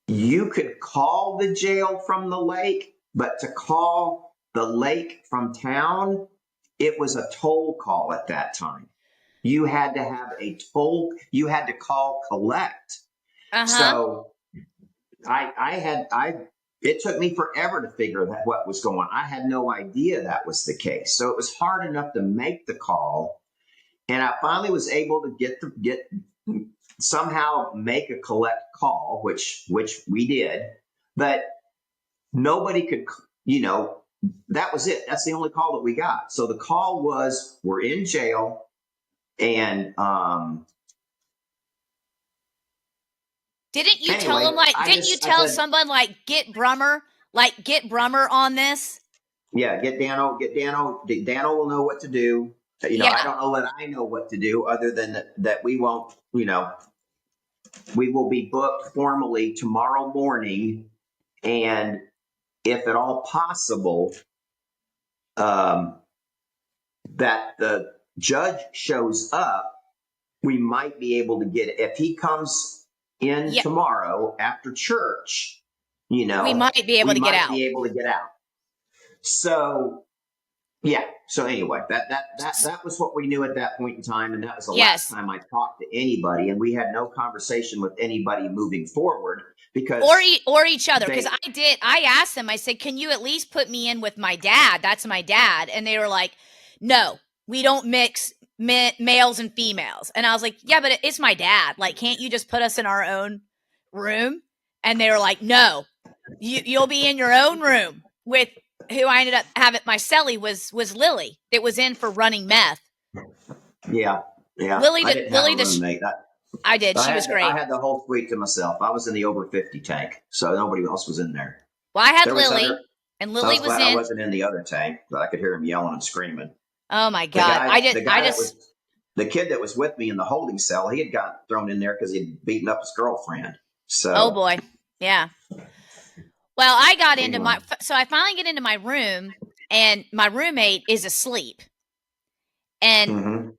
you could call the jail from the lake, but to call the lake from town, it was a toll call at that time. You had to have you had to call collect. Uh-huh. So it took me forever to figure out what was going on. I had no idea that was the case. So it was hard enough to make the call. And I finally was able to somehow make a collect call, which we did, but nobody could, that was it. That's the only call that we got. So the call was, we're in jail. And didn't you tell him didn't you tell someone get Brummer on this? Yeah, get Dano. Dano will know what to do. I don't know that I know what to do other than that we won't, we will be booked formally tomorrow morning. And if at all possible, that the judge shows up, we might be able to get it. If he comes in tomorrow after church, we might be able to get out. So, yeah. So anyway, that was what we knew at that point in time. And that was the last time I talked to anybody. And we had no conversation with anybody moving forward because or each other. Because I asked them, I said, can you at least put me in with my dad? That's my dad. And they were like, no, we don't mix males and females. And I was like, yeah, but it's my dad. Like, can't you just put us in our own room? And they were like, no, you'll be in your own room with who I ended up having my cellie was Lily. It was in for running meth. Yeah. Lily I didn't have a the roommate. I did. She was great. I had the whole suite to myself. I was in the over 50 tank, so nobody else was in there. Well, I had Lily, and so I Lily was glad in. I wasn't in the other tank, but I could hear him yelling and screaming. Oh my God! The kid that was with me in the holding cell, he had got thrown in there because he'd beaten up his girlfriend. So. Oh boy, yeah. Well, I got into so I finally get into my room, and my roommate is asleep, and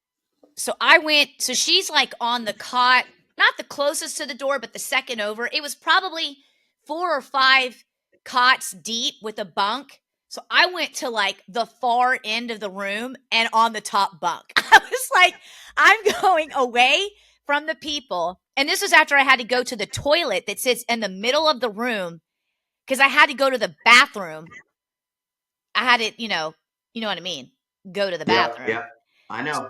so I went. So she's like on the cot, not the closest to the door, but the second over. It was probably 4 or 5 cots deep with a bunk. So I went to like the far end of the room and on the top bunk. I was like, I'm going away from the people. And this was after I had to go to the toilet that sits in the middle of the room because I had to go to the bathroom. I had to, you know what I mean? Go to the bathroom. Yeah. I know.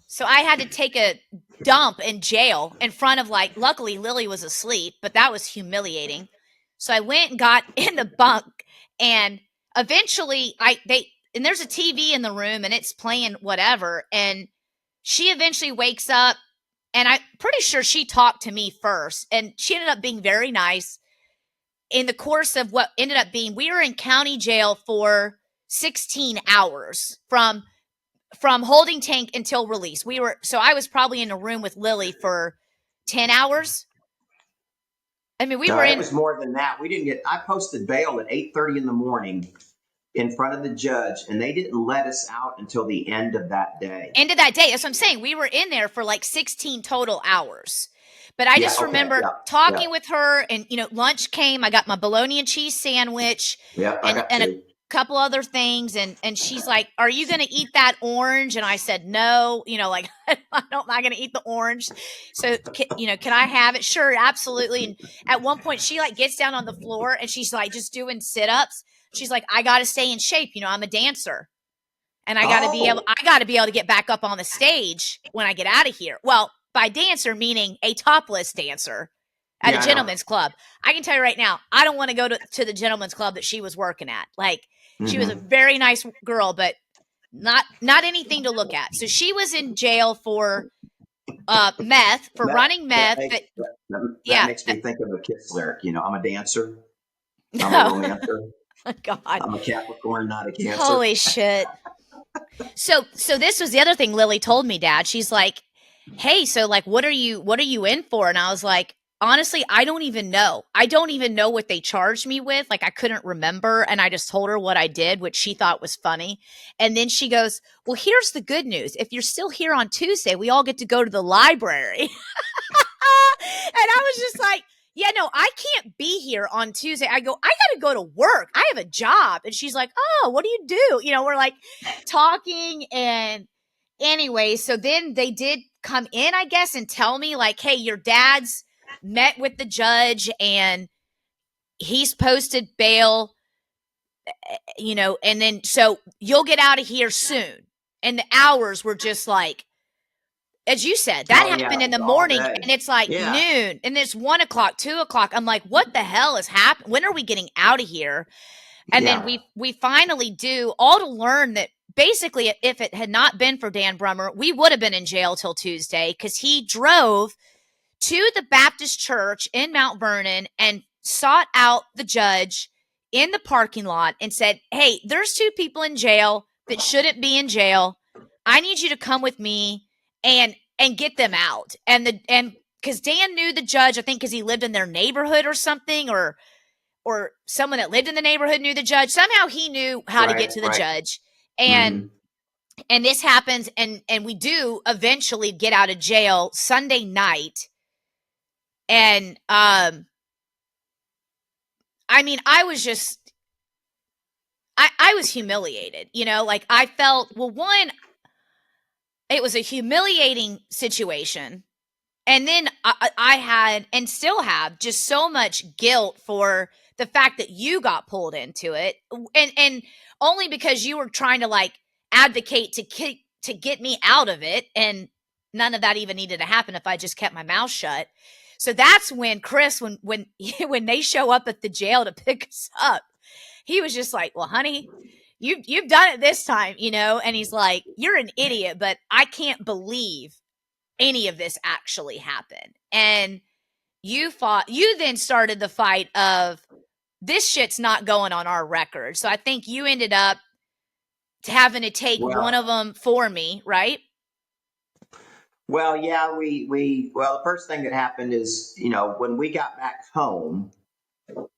So I had to take a dump in jail in front of luckily Lily was asleep, but that was humiliating. So I went and got in the bunk, and eventually and there's a TV in the room and it's playing whatever. And she eventually wakes up, and I'm pretty sure she talked to me first, and she ended up being very nice. In the course of what ended up being, we were in county jail for 16 hours from holding tank until release. I was probably in a room with Lily for 10 hours. I mean, it was more than that. I posted bail at 8:30 in the morning in front of the judge, and they didn't let us out until the end of that day. That's what I'm saying. We were in there for like 16 total hours. But I just remember talking with her, and lunch came. I got my bologna and cheese sandwich, and a couple other things, and she's like, "Are you going to eat that orange?" And I said, "No, I'm not going to eat the orange. So, can I have it?" Sure, absolutely. And at one point, she gets down on the floor and she's like just doing sit-ups. She's like, "I got to stay in shape. I'm a dancer, and I got to be able to get back up on the stage when I get out of here." Well, by dancer, meaning a topless dancer at a gentleman's club. I can tell you right now, I don't want to go to the gentleman's club that she was working at. She was a very nice girl, but not anything to look at. So she was in jail for meth, for running meth. That makes me think of a Kiss lyric. I'm a dancer. I'm a romancer. Oh, God. I'm a Capricorn, not a Cancer. Holy shit. So this was the other thing Lily told me, Dad. She's like, "Hey, so what are you in for?" And I was like, "Honestly, I don't even know. I don't even know what they charged me with. I couldn't remember." And I just told her what I did, which she thought was funny. And then she goes, "Well, here's the good news. If you're still here on Tuesday, we all get to go to the library." And I was just like, "Yeah, no, I can't be here on Tuesday." I go, "I got to go to work. I have a job." And she's like, "Oh, what do you do?" We're talking. And anyway, so then they did come in, I guess, and tell me "Hey, your dad's met with the judge and he's posted bail, and then so you'll get out of here soon." And the hours were just as you said, that happened in the morning, and it's noon, and it's 1 o'clock, 2 o'clock. I'm like, what the hell is happening? When are we getting out of here? And then we finally do, all to learn that basically, if it had not been for Dan Brummer, we would have been in jail till Tuesday, because he drove to the Baptist church in Mount Vernon and sought out the judge in the parking lot and said, "Hey, there's 2 people in jail that shouldn't be in jail. I need you to come with me and get them out." And because Dan knew the judge, I think because he lived in their neighborhood or something, or someone that lived in the neighborhood knew the judge. Somehow he knew how to get to the judge. And and this happens, and we do eventually get out of jail Sunday night. And I mean, I was just I was humiliated, I felt, well, one, it was a humiliating situation. And then I had, and still have, just so much guilt for the fact that you got pulled into it. And only because you were trying to advocate to get me out of it. And none of that even needed to happen if I just kept my mouth shut. So that's when Chris, when they show up at the jail to pick us up, he was just like, well, honey, you've done it this time, you know? And he's like, you're an idiot, but I can't believe any of this actually happened. And you then started the fight of this shit's not going on our record. So I think you ended up having to take one of them for me, right? Well, yeah, well, the first thing that happened is, when we got back home,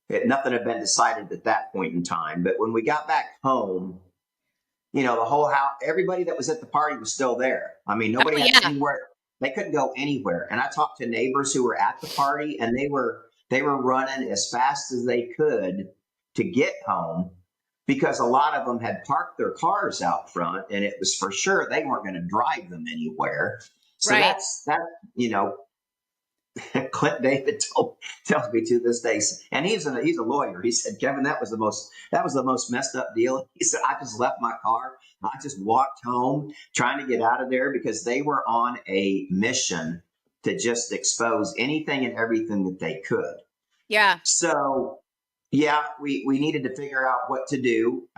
nothing had been decided at that point in time. But when we got back home, the whole house, everybody that was at the party was still there. I mean, nobody had anywhere. They couldn't go anywhere. And I talked to neighbors who were at the party, and they were running as fast as they could to get home, because a lot of them had parked their cars out front, and it was for sure they weren't going to drive them anywhere. So that's Clint David tells me to this day, and he's a lawyer. He said, Kevin, that was the most messed up deal. He said, I just left my car. I just walked home trying to get out of there, because they were on a mission to just expose anything and everything that they could. Yeah. So, yeah, we needed to figure out what to do.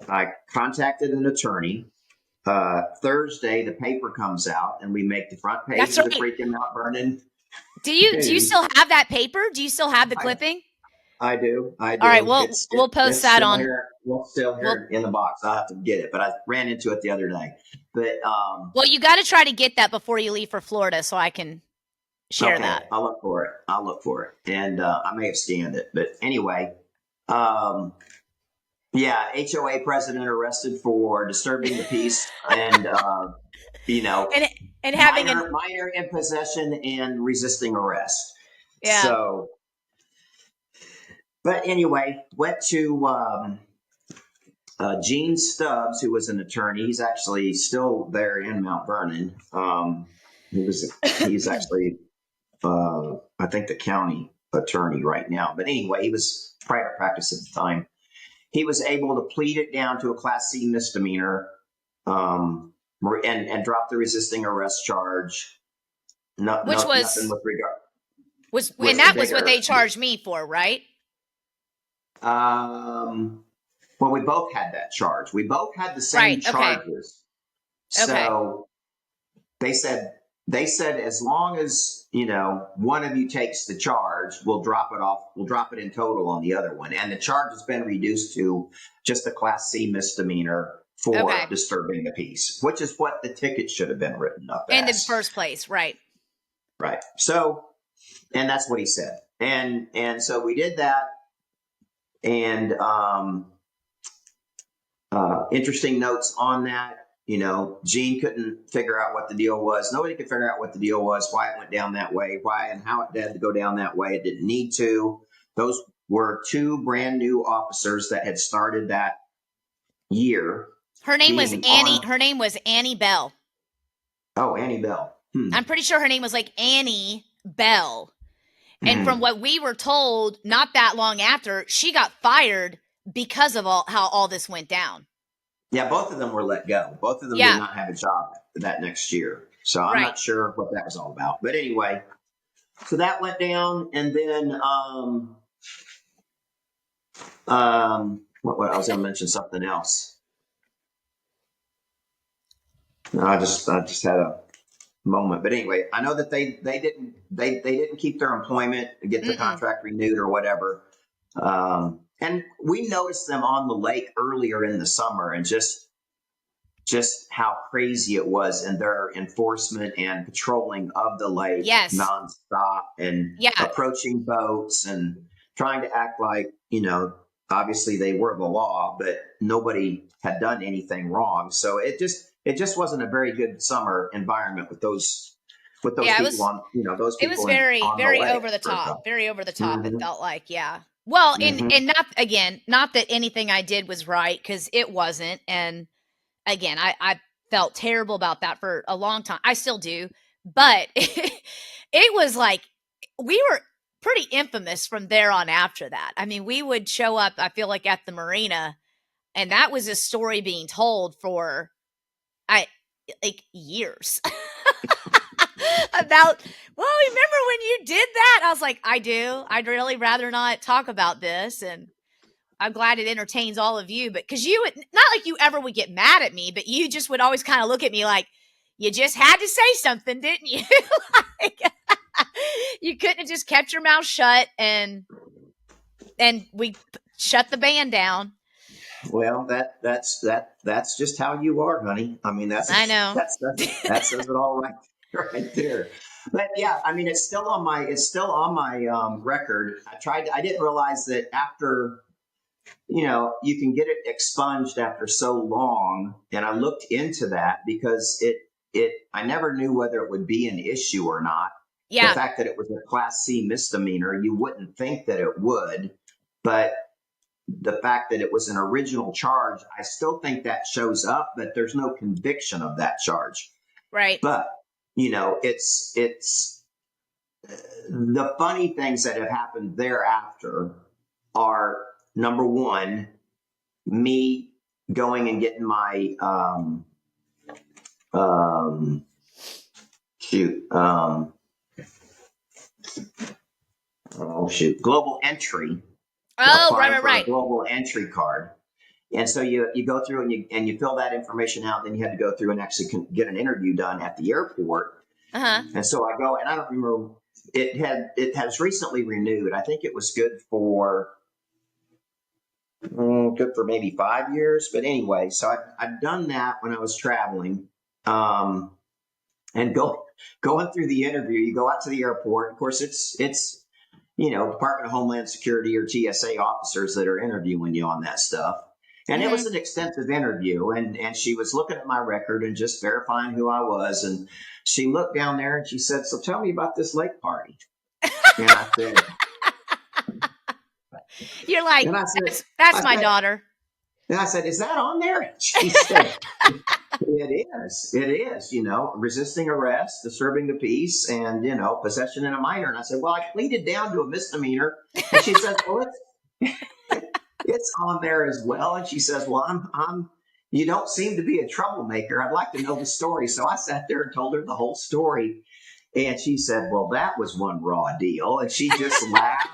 I contacted an attorney. Thursday, the paper comes out, and we make the front page of the freaking Mount Vernon. Do you still have that paper? Do you still have the clipping? I do. All right, we'll post that on. We'll still here in the box. I'll have to get it, but I ran into it the other day. But well, you got to try to get that before you leave for Florida, so I can share that. I'll look for it, and I may have scanned it. But anyway, yeah, HOA president arrested for disturbing the peace, and and having minor in possession and resisting arrest. Yeah. So, but anyway, went to Gene Stubbs, who was an attorney. He's actually still there in Mount Vernon. He's actually I think the county attorney right now. But anyway, he was private practice at the time. He was able to plead it down to a Class C misdemeanor, and drop the resisting arrest charge. Nothing with regard. And that was what they charged me for, right? Well, we both had that charge. We both had the same charges. So they said as long as one of you takes the charge, we'll drop it off. We'll drop it in total on the other one, and the charge has been reduced to just a Class C misdemeanor for disturbing the peace, which is what the ticket should have been written up as. In the first place, right? Right. So, and that's what he said, and so we did that, and interesting notes on that. Gene couldn't figure out what the deal was. Nobody could figure out what the deal was, why it went down that way, why and how it had to go down that way. It didn't need to. Those were two brand new officers that had started that year. Her name was Annie. Her name was Annie Bell. Oh, Annie Bell. I'm pretty sure her name was like Annie Bell. And from what we were told, not that long after, she got fired because of how all this went down. Yeah, both of them were let go. Both of them did not have a job that next year. So I'm not sure what that was all about. But anyway, so that went down. And then what I was going to mention something else. No, I just had a moment. But anyway, I know that they didn't keep their employment and get the contract renewed or whatever. And we noticed them on the lake earlier in the summer, and just how crazy it was in their enforcement and patrolling of the lake nonstop, and approaching boats and trying to act like, obviously they were the law, but nobody had done anything wrong. So it just wasn't a very good summer environment with those people on, those people. It was very over the top, very over the top. It felt like, Well, and not that anything I did was right, because it wasn't. And again, I felt terrible about that for a long time. I still do. But it was like we were pretty infamous from there on after that. I mean, we would show up, I feel like, at the marina, and that was a story being told for years. About, well, remember when you did that? I was like, I do. I'd really rather not talk about this. And I'm glad it entertains all of you, but because you would, not like you ever would get mad at me, but you just would always kind of look at me like, you just had to say something, didn't you? Like, you couldn't have just kept your mouth shut and we shut the band down. Well, that's just how you are, honey. I mean, I know. that says it all right there. But yeah, I mean, it's still on my record. I didn't realize that after, you can get it expunged after so long. And I looked into that because I never knew whether it would be an issue or not. Yeah. The fact that it was a Class C misdemeanor, you wouldn't think that it would, but the fact that it was an original charge, I still think that shows up, but there's no conviction of that charge. Right. But, it's the funny things that have happened thereafter are, number one, me going and getting my, global entry. Oh, right. Global entry card. And so you go through and you fill that information out. Then you had to go through and actually get an interview done at the airport. Uh-huh. And so I go, and I don't remember, it has recently renewed. I think it was good for maybe 5 years. But anyway, so I'd done that when I was traveling. And going through the interview, you go out to the airport. Of course, it's Department of Homeland Security or TSA officers that are interviewing you on that stuff. And It was an extensive interview, and she was looking at my record and just verifying who I was. And she looked down there and she said, "So tell me about this lake party." And I said, "You're like, that's my daughter." And I said, "Is that on there?" She said, It is, resisting arrest, disturbing the peace, and, possession in a minor. And I said, "Well, I pleaded down to a misdemeanor." And she says, "Well, it's on there as well." And she says, "Well, you don't seem to be a troublemaker. I'd like to know the story." So I sat there and told her the whole story. And she said, "Well, that was one raw deal." And she just laughed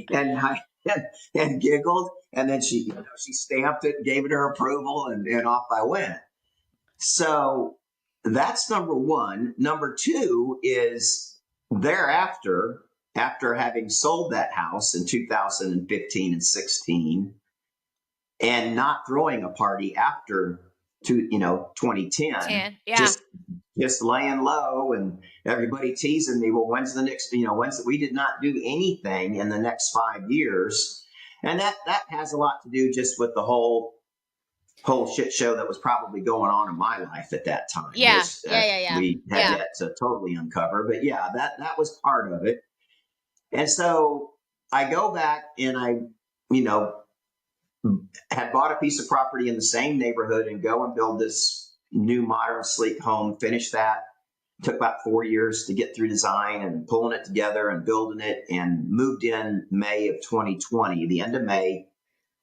and giggled. And then she stamped it, gave it her approval, and off I went. So that's number one. Number two is thereafter, after having sold that house in 2015 and 16 and not throwing a party after 2010, just laying low and everybody teasing me, "Well, when's the next, we did not do anything in the next 5 years." And that has a lot to do just with the whole shit show that was probably going on in my life at that time. Yeah. We had yet to totally uncover, but yeah, that was part of it. And so I go back and I, had bought a piece of property in the same neighborhood and go and build this new modern sleek home, finish that. Took about 4 years to get through design and pulling it together and building it, and moved in May of 2020, the end of May,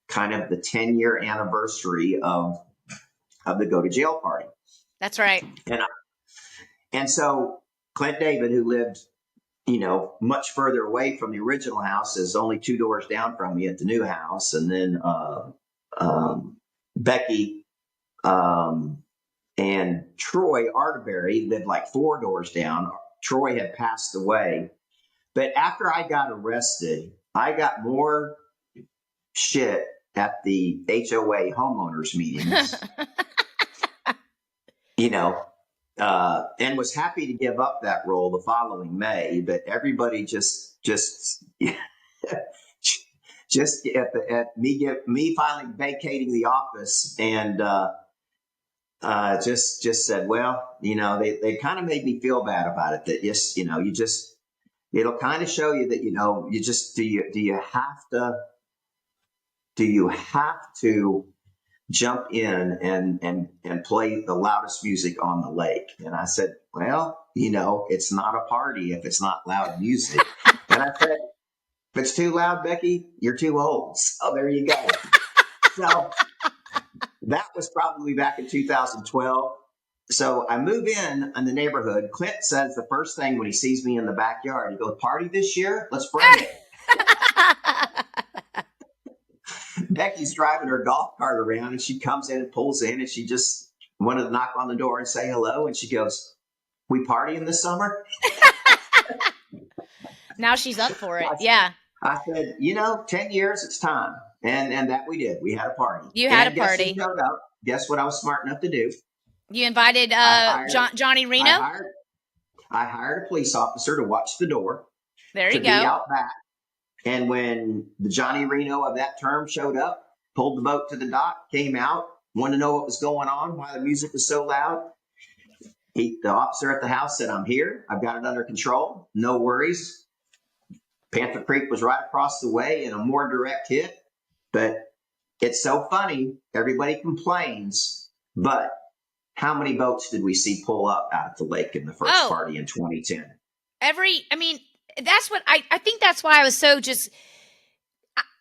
kind of the 10-year anniversary of the go to jail party. That's right. And so Clint David, who lived, much further away from the original house, is only 2 doors down from me at the new house. And then Becky and Troy Arterberry lived like 4 doors down. Troy had passed away. But after I got arrested, I got more shit at the HOA homeowners meetings, and was happy to give up that role the following May. But everybody just at me finally vacating the office and just said, well, they kind of made me feel bad about it. That yes, it'll kind of show you that you just do you have to jump in and play the loudest music on the lake? And I said, well, it's not a party if it's not loud music. And I said, if it's too loud, Becky, you're too old. So there you go. So that was probably back in 2012. So I move in the neighborhood. Clint says the first thing when he sees me in the backyard, he goes, "Party this year? Let's bring it." Becky's driving her golf cart around, and she comes in and pulls in, and she just wanted to knock on the door and say hello. And she goes, "We partying this summer?" Now she's up for it. Yeah. I said, 10 years, it's time. And that we did. We had a party. You had and a party. Guess who showed up? Guess what I was smart enough to do? You invited Johnny Reno? I hired a police officer to watch the door. There you to go. Be out back. And when the Johnny Reno of that term showed up, pulled the boat to the dock, came out, wanted to know what was going on, why the music was so loud. The officer at the house said, "I'm here. I've got it under control. No worries." Panther Creek was right across the way in a more direct hit. But it's so funny. Everybody complains. But how many boats did we see pull up out at the lake in the first party in 2010? That's what I think that's why I was so just,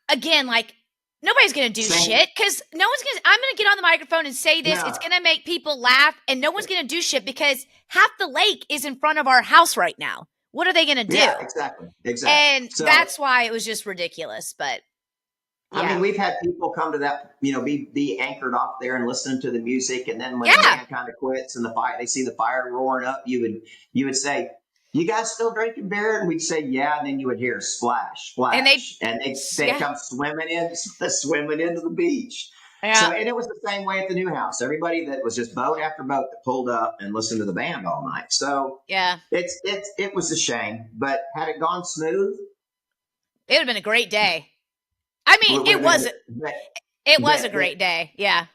again, like, nobody's going to do shit because I'm going to get on the microphone and say this. No. It's going to make people laugh and no one's going to do shit because half the lake is in front of our house right now. What are they going to do? Yeah, exactly. And so, that's why it was just ridiculous. But yeah. I mean, we've had people come to that, be anchored off there and listen to the music. And then when the band kind of quits and they see the fire roaring up, you would say, "You guys still drinking beer?" And we'd say, "Yeah." And then you would hear splash, splash. And they come swimming into the beach. Yeah. So, and it was the same way at the new house. Everybody that was just boat after boat that pulled up and listened to the band all night. So yeah, it was a shame, but had it gone smooth, it would have been a great day. I mean, it was a great day. Yeah.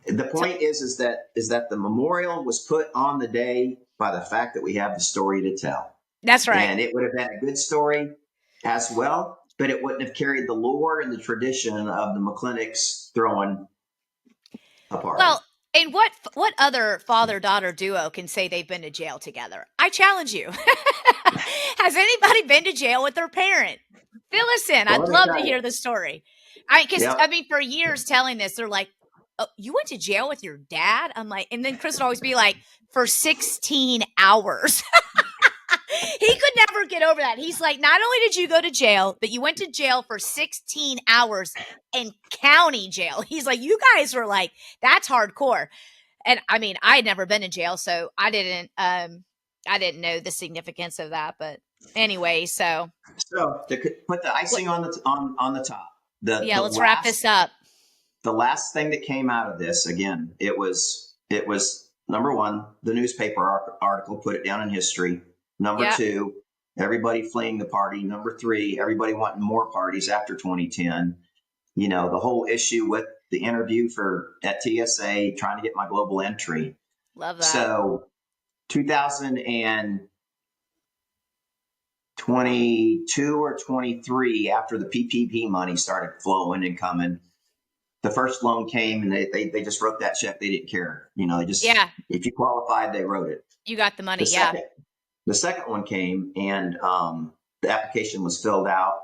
The point is that the memorial was put on the day by the fact that we have the story to tell. That's right. And it would have been a good story as well. But it wouldn't have carried the lore and the tradition of the McClinics throwing a party. Well, and what other father-daughter duo can say they've been to jail together? I challenge you. Has anybody been to jail with their parent? Fill us in. I'd love to hear the story. For years telling this, they're like, "Oh, you went to jail with your dad?" I'm like, and then Chris would always be like, "For 16 hours." He could never get over that. He's like, not only did you go to jail, but you went to jail for 16 hours in county jail. He's like, you guys were like, that's hardcore. And I mean, I had never been in jail, so I didn't know the significance of that. But anyway, so to put the icing on the top. Let's wrap this up. The last thing that came out of this, again, it was number one, the newspaper article put it down in history. Number two, everybody fleeing the party. Number three, everybody wanting more parties after 2010. The whole issue with the interview at TSA, trying to get my global entry. Love that. So 2022 or 23, after the PPP money started flowing and coming, the first loan came and they just wrote that check. They didn't care. If you qualified, they wrote it. You got the money. The second one came and the application was filled out.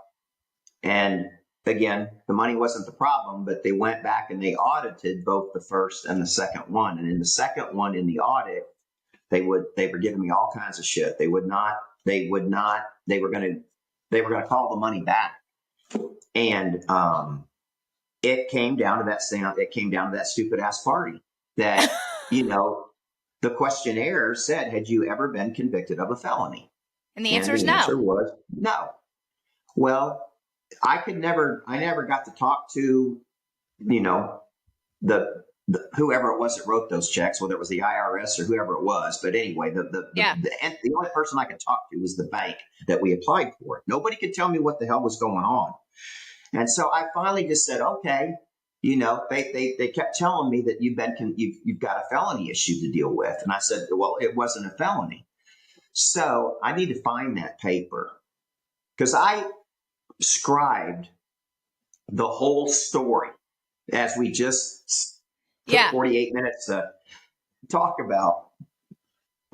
And again, the money wasn't the problem, but they went back and they audited both the first and the second one. And in the second one, in the audit, they were giving me all kinds of shit. They were going to call the money back. And it came down to that stupid ass party that, the questionnaire said, had you ever been convicted of a felony? And the answer is no. The answer was no. Well, I never got to talk to, the whoever it was that wrote those checks, whether it was the IRS or whoever it was. But anyway, the only person I could talk to was the bank that we applied for. Nobody could tell me what the hell was going on. And so I finally just said, okay. They kept telling me that you've got a felony issue to deal with. And I said, well, it wasn't a felony. So I need to find that paper because I scribed the whole story as we just took 48 minutes to talk about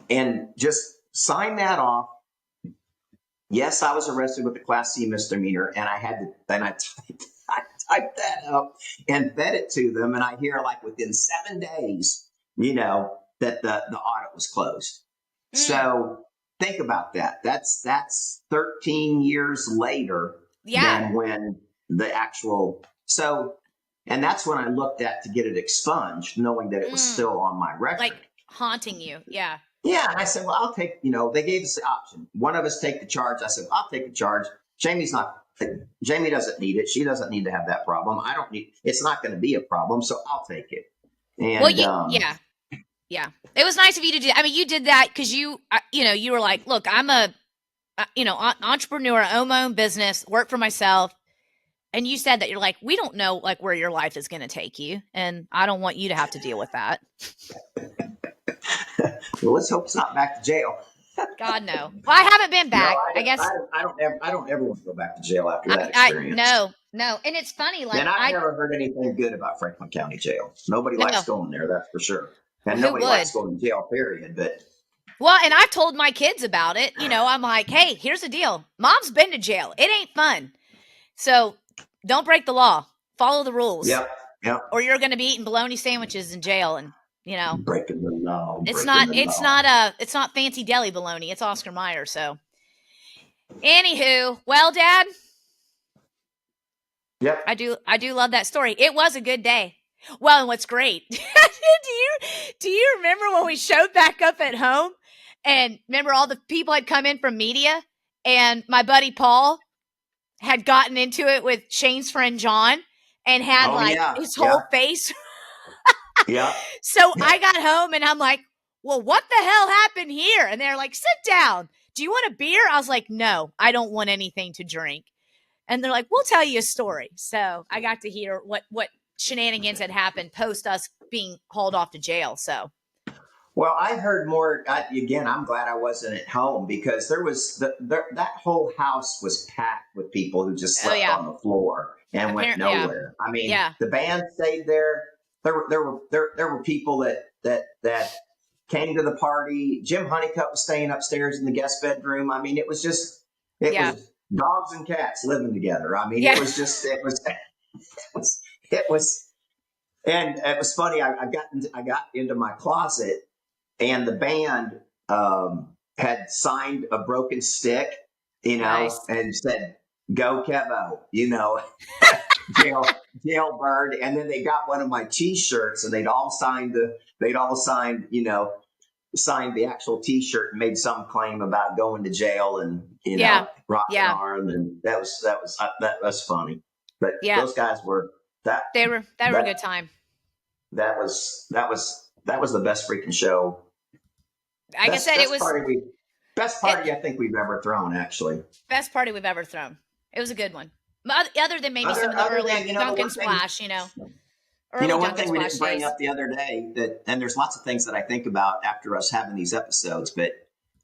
and just sign that off. Yes, I was arrested with a Class C misdemeanor and I typed that up and fed it to them. And I hear within 7 days, that the audit was closed. So think about that. That's 13 years later than when the actual. So And that's when I looked at to get it expunged, knowing that it was still on my record. Like haunting you. Yeah. Yeah. And I said, well, I'll take, they gave us the option. One of us take the charge. I said, I'll take the charge. Jamie doesn't need it. She doesn't need to have that problem. It's not going to be a problem. So I'll take it. And, yeah. It was nice of you to do. I mean, you did that because you were like, look, I'm a, entrepreneur, I own my own business, work for myself. And you said that you're like, we don't know like where your life is going to take you. And I don't want you to have to deal with that. Well, let's hope it's not back to jail. God, no. Well, I haven't been back. I guess I don't ever want to go back to jail after that experience. No. And it's funny. Like, and I've never heard anything good about Franklin County Jail. Nobody likes going there. That's for sure. And nobody likes going to jail, period. But well, and I've told my kids about it. I'm like, hey, here's the deal. Mom's been to jail. It ain't fun. So don't break the law. Follow the rules. Yep. Or you're going to be eating bologna sandwiches in jail, and breaking the law. It's not fancy deli bologna. It's Oscar Mayer. So, anywho, well, Dad. Yep. I do love that story. It was a good day. Well, and what's great? do you remember when we showed back up at home, and remember all the people had come in from media, and my buddy Paul had gotten into it with Shane's friend John and had his whole face. Yeah. So I got home and I'm like, well, what the hell happened here? And they're like, sit down. Do you want a beer? I was like, no, I don't want anything to drink. And they're like, we'll tell you a story. So I got to hear what shenanigans had happened post us being hauled off to jail. So. Well, I heard more. Again, I'm glad I wasn't at home, because there was that whole house was packed with people who just slept on the floor and went nowhere. I mean, the band stayed there. There were people that came to the party. Jim Honeycutt was staying upstairs in the guest bedroom. I mean, it was dogs and cats living together. I mean, it was, and it was funny. I got into my closet, and the band had signed a broken stick, and said, "Go Kevo," jailbird. And then they got one of my T-shirts, and they'd all signed signed the actual T-shirt and made some claim about going to jail and rock an arm, and that was funny. But those guys were they were a good time. That was the best freaking show. Like I said, it was best party I think we've ever thrown. Actually, best party we've ever thrown. It was a good one. Other than maybe some of the early Duncan Splash, one thing we didn't bring up the other day, and there's lots of things that I think about after us having these episodes, but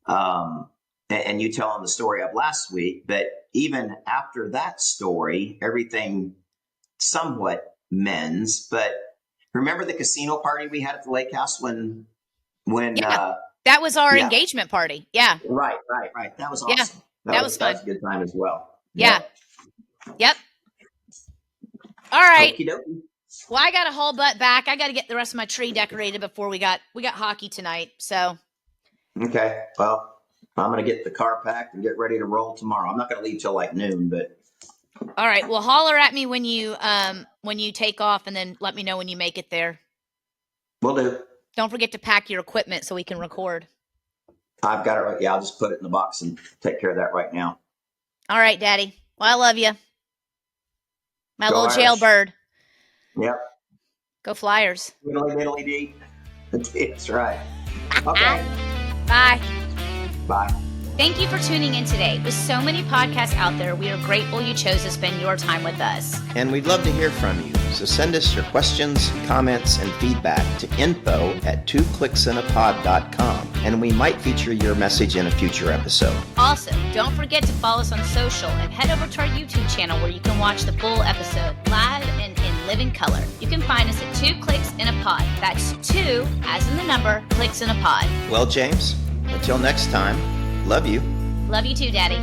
and you telling the story of last week, but even after that story, everything somewhat mends. But remember the casino party we had at the lake house when that was our engagement party. Yeah. Right. That was awesome. Yeah. That was fun. That was a good time as well. Yeah. Yep. All right. Okey-dokey. Well, I got to haul butt back. I got to get the rest of my tree decorated before we got hockey tonight. So. Okay. Well, I'm going to get the car packed and get ready to roll tomorrow. I'm not going to leave till like noon, but. All right. Well, holler at me when you take off, and then let me know when you make it there. Will do. Don't forget to pack your equipment so we can record. I've got it right. Yeah, I'll just put it in the box and take care of that right now. All right, Daddy. Well, I love you. My little jailbird. Yep. Go Flyers. Diddly-diddly-dee. That's right. Okay. Bye. Bye. Thank you for tuning in today. With so many podcasts out there, we are grateful you chose to spend your time with us. And we'd love to hear from you. So send us your questions, comments, and feedback to info@twoclicksinapod.com, and we might feature your message in a future episode. Also, don't forget to follow us on social and head over to our YouTube channel where you can watch the full episode live and in living color. You can find us at 2 Clicks in a Pod. That's 2, as in the number, clicks in a pod. Well, James, until next time, love you. Love you too, Daddy.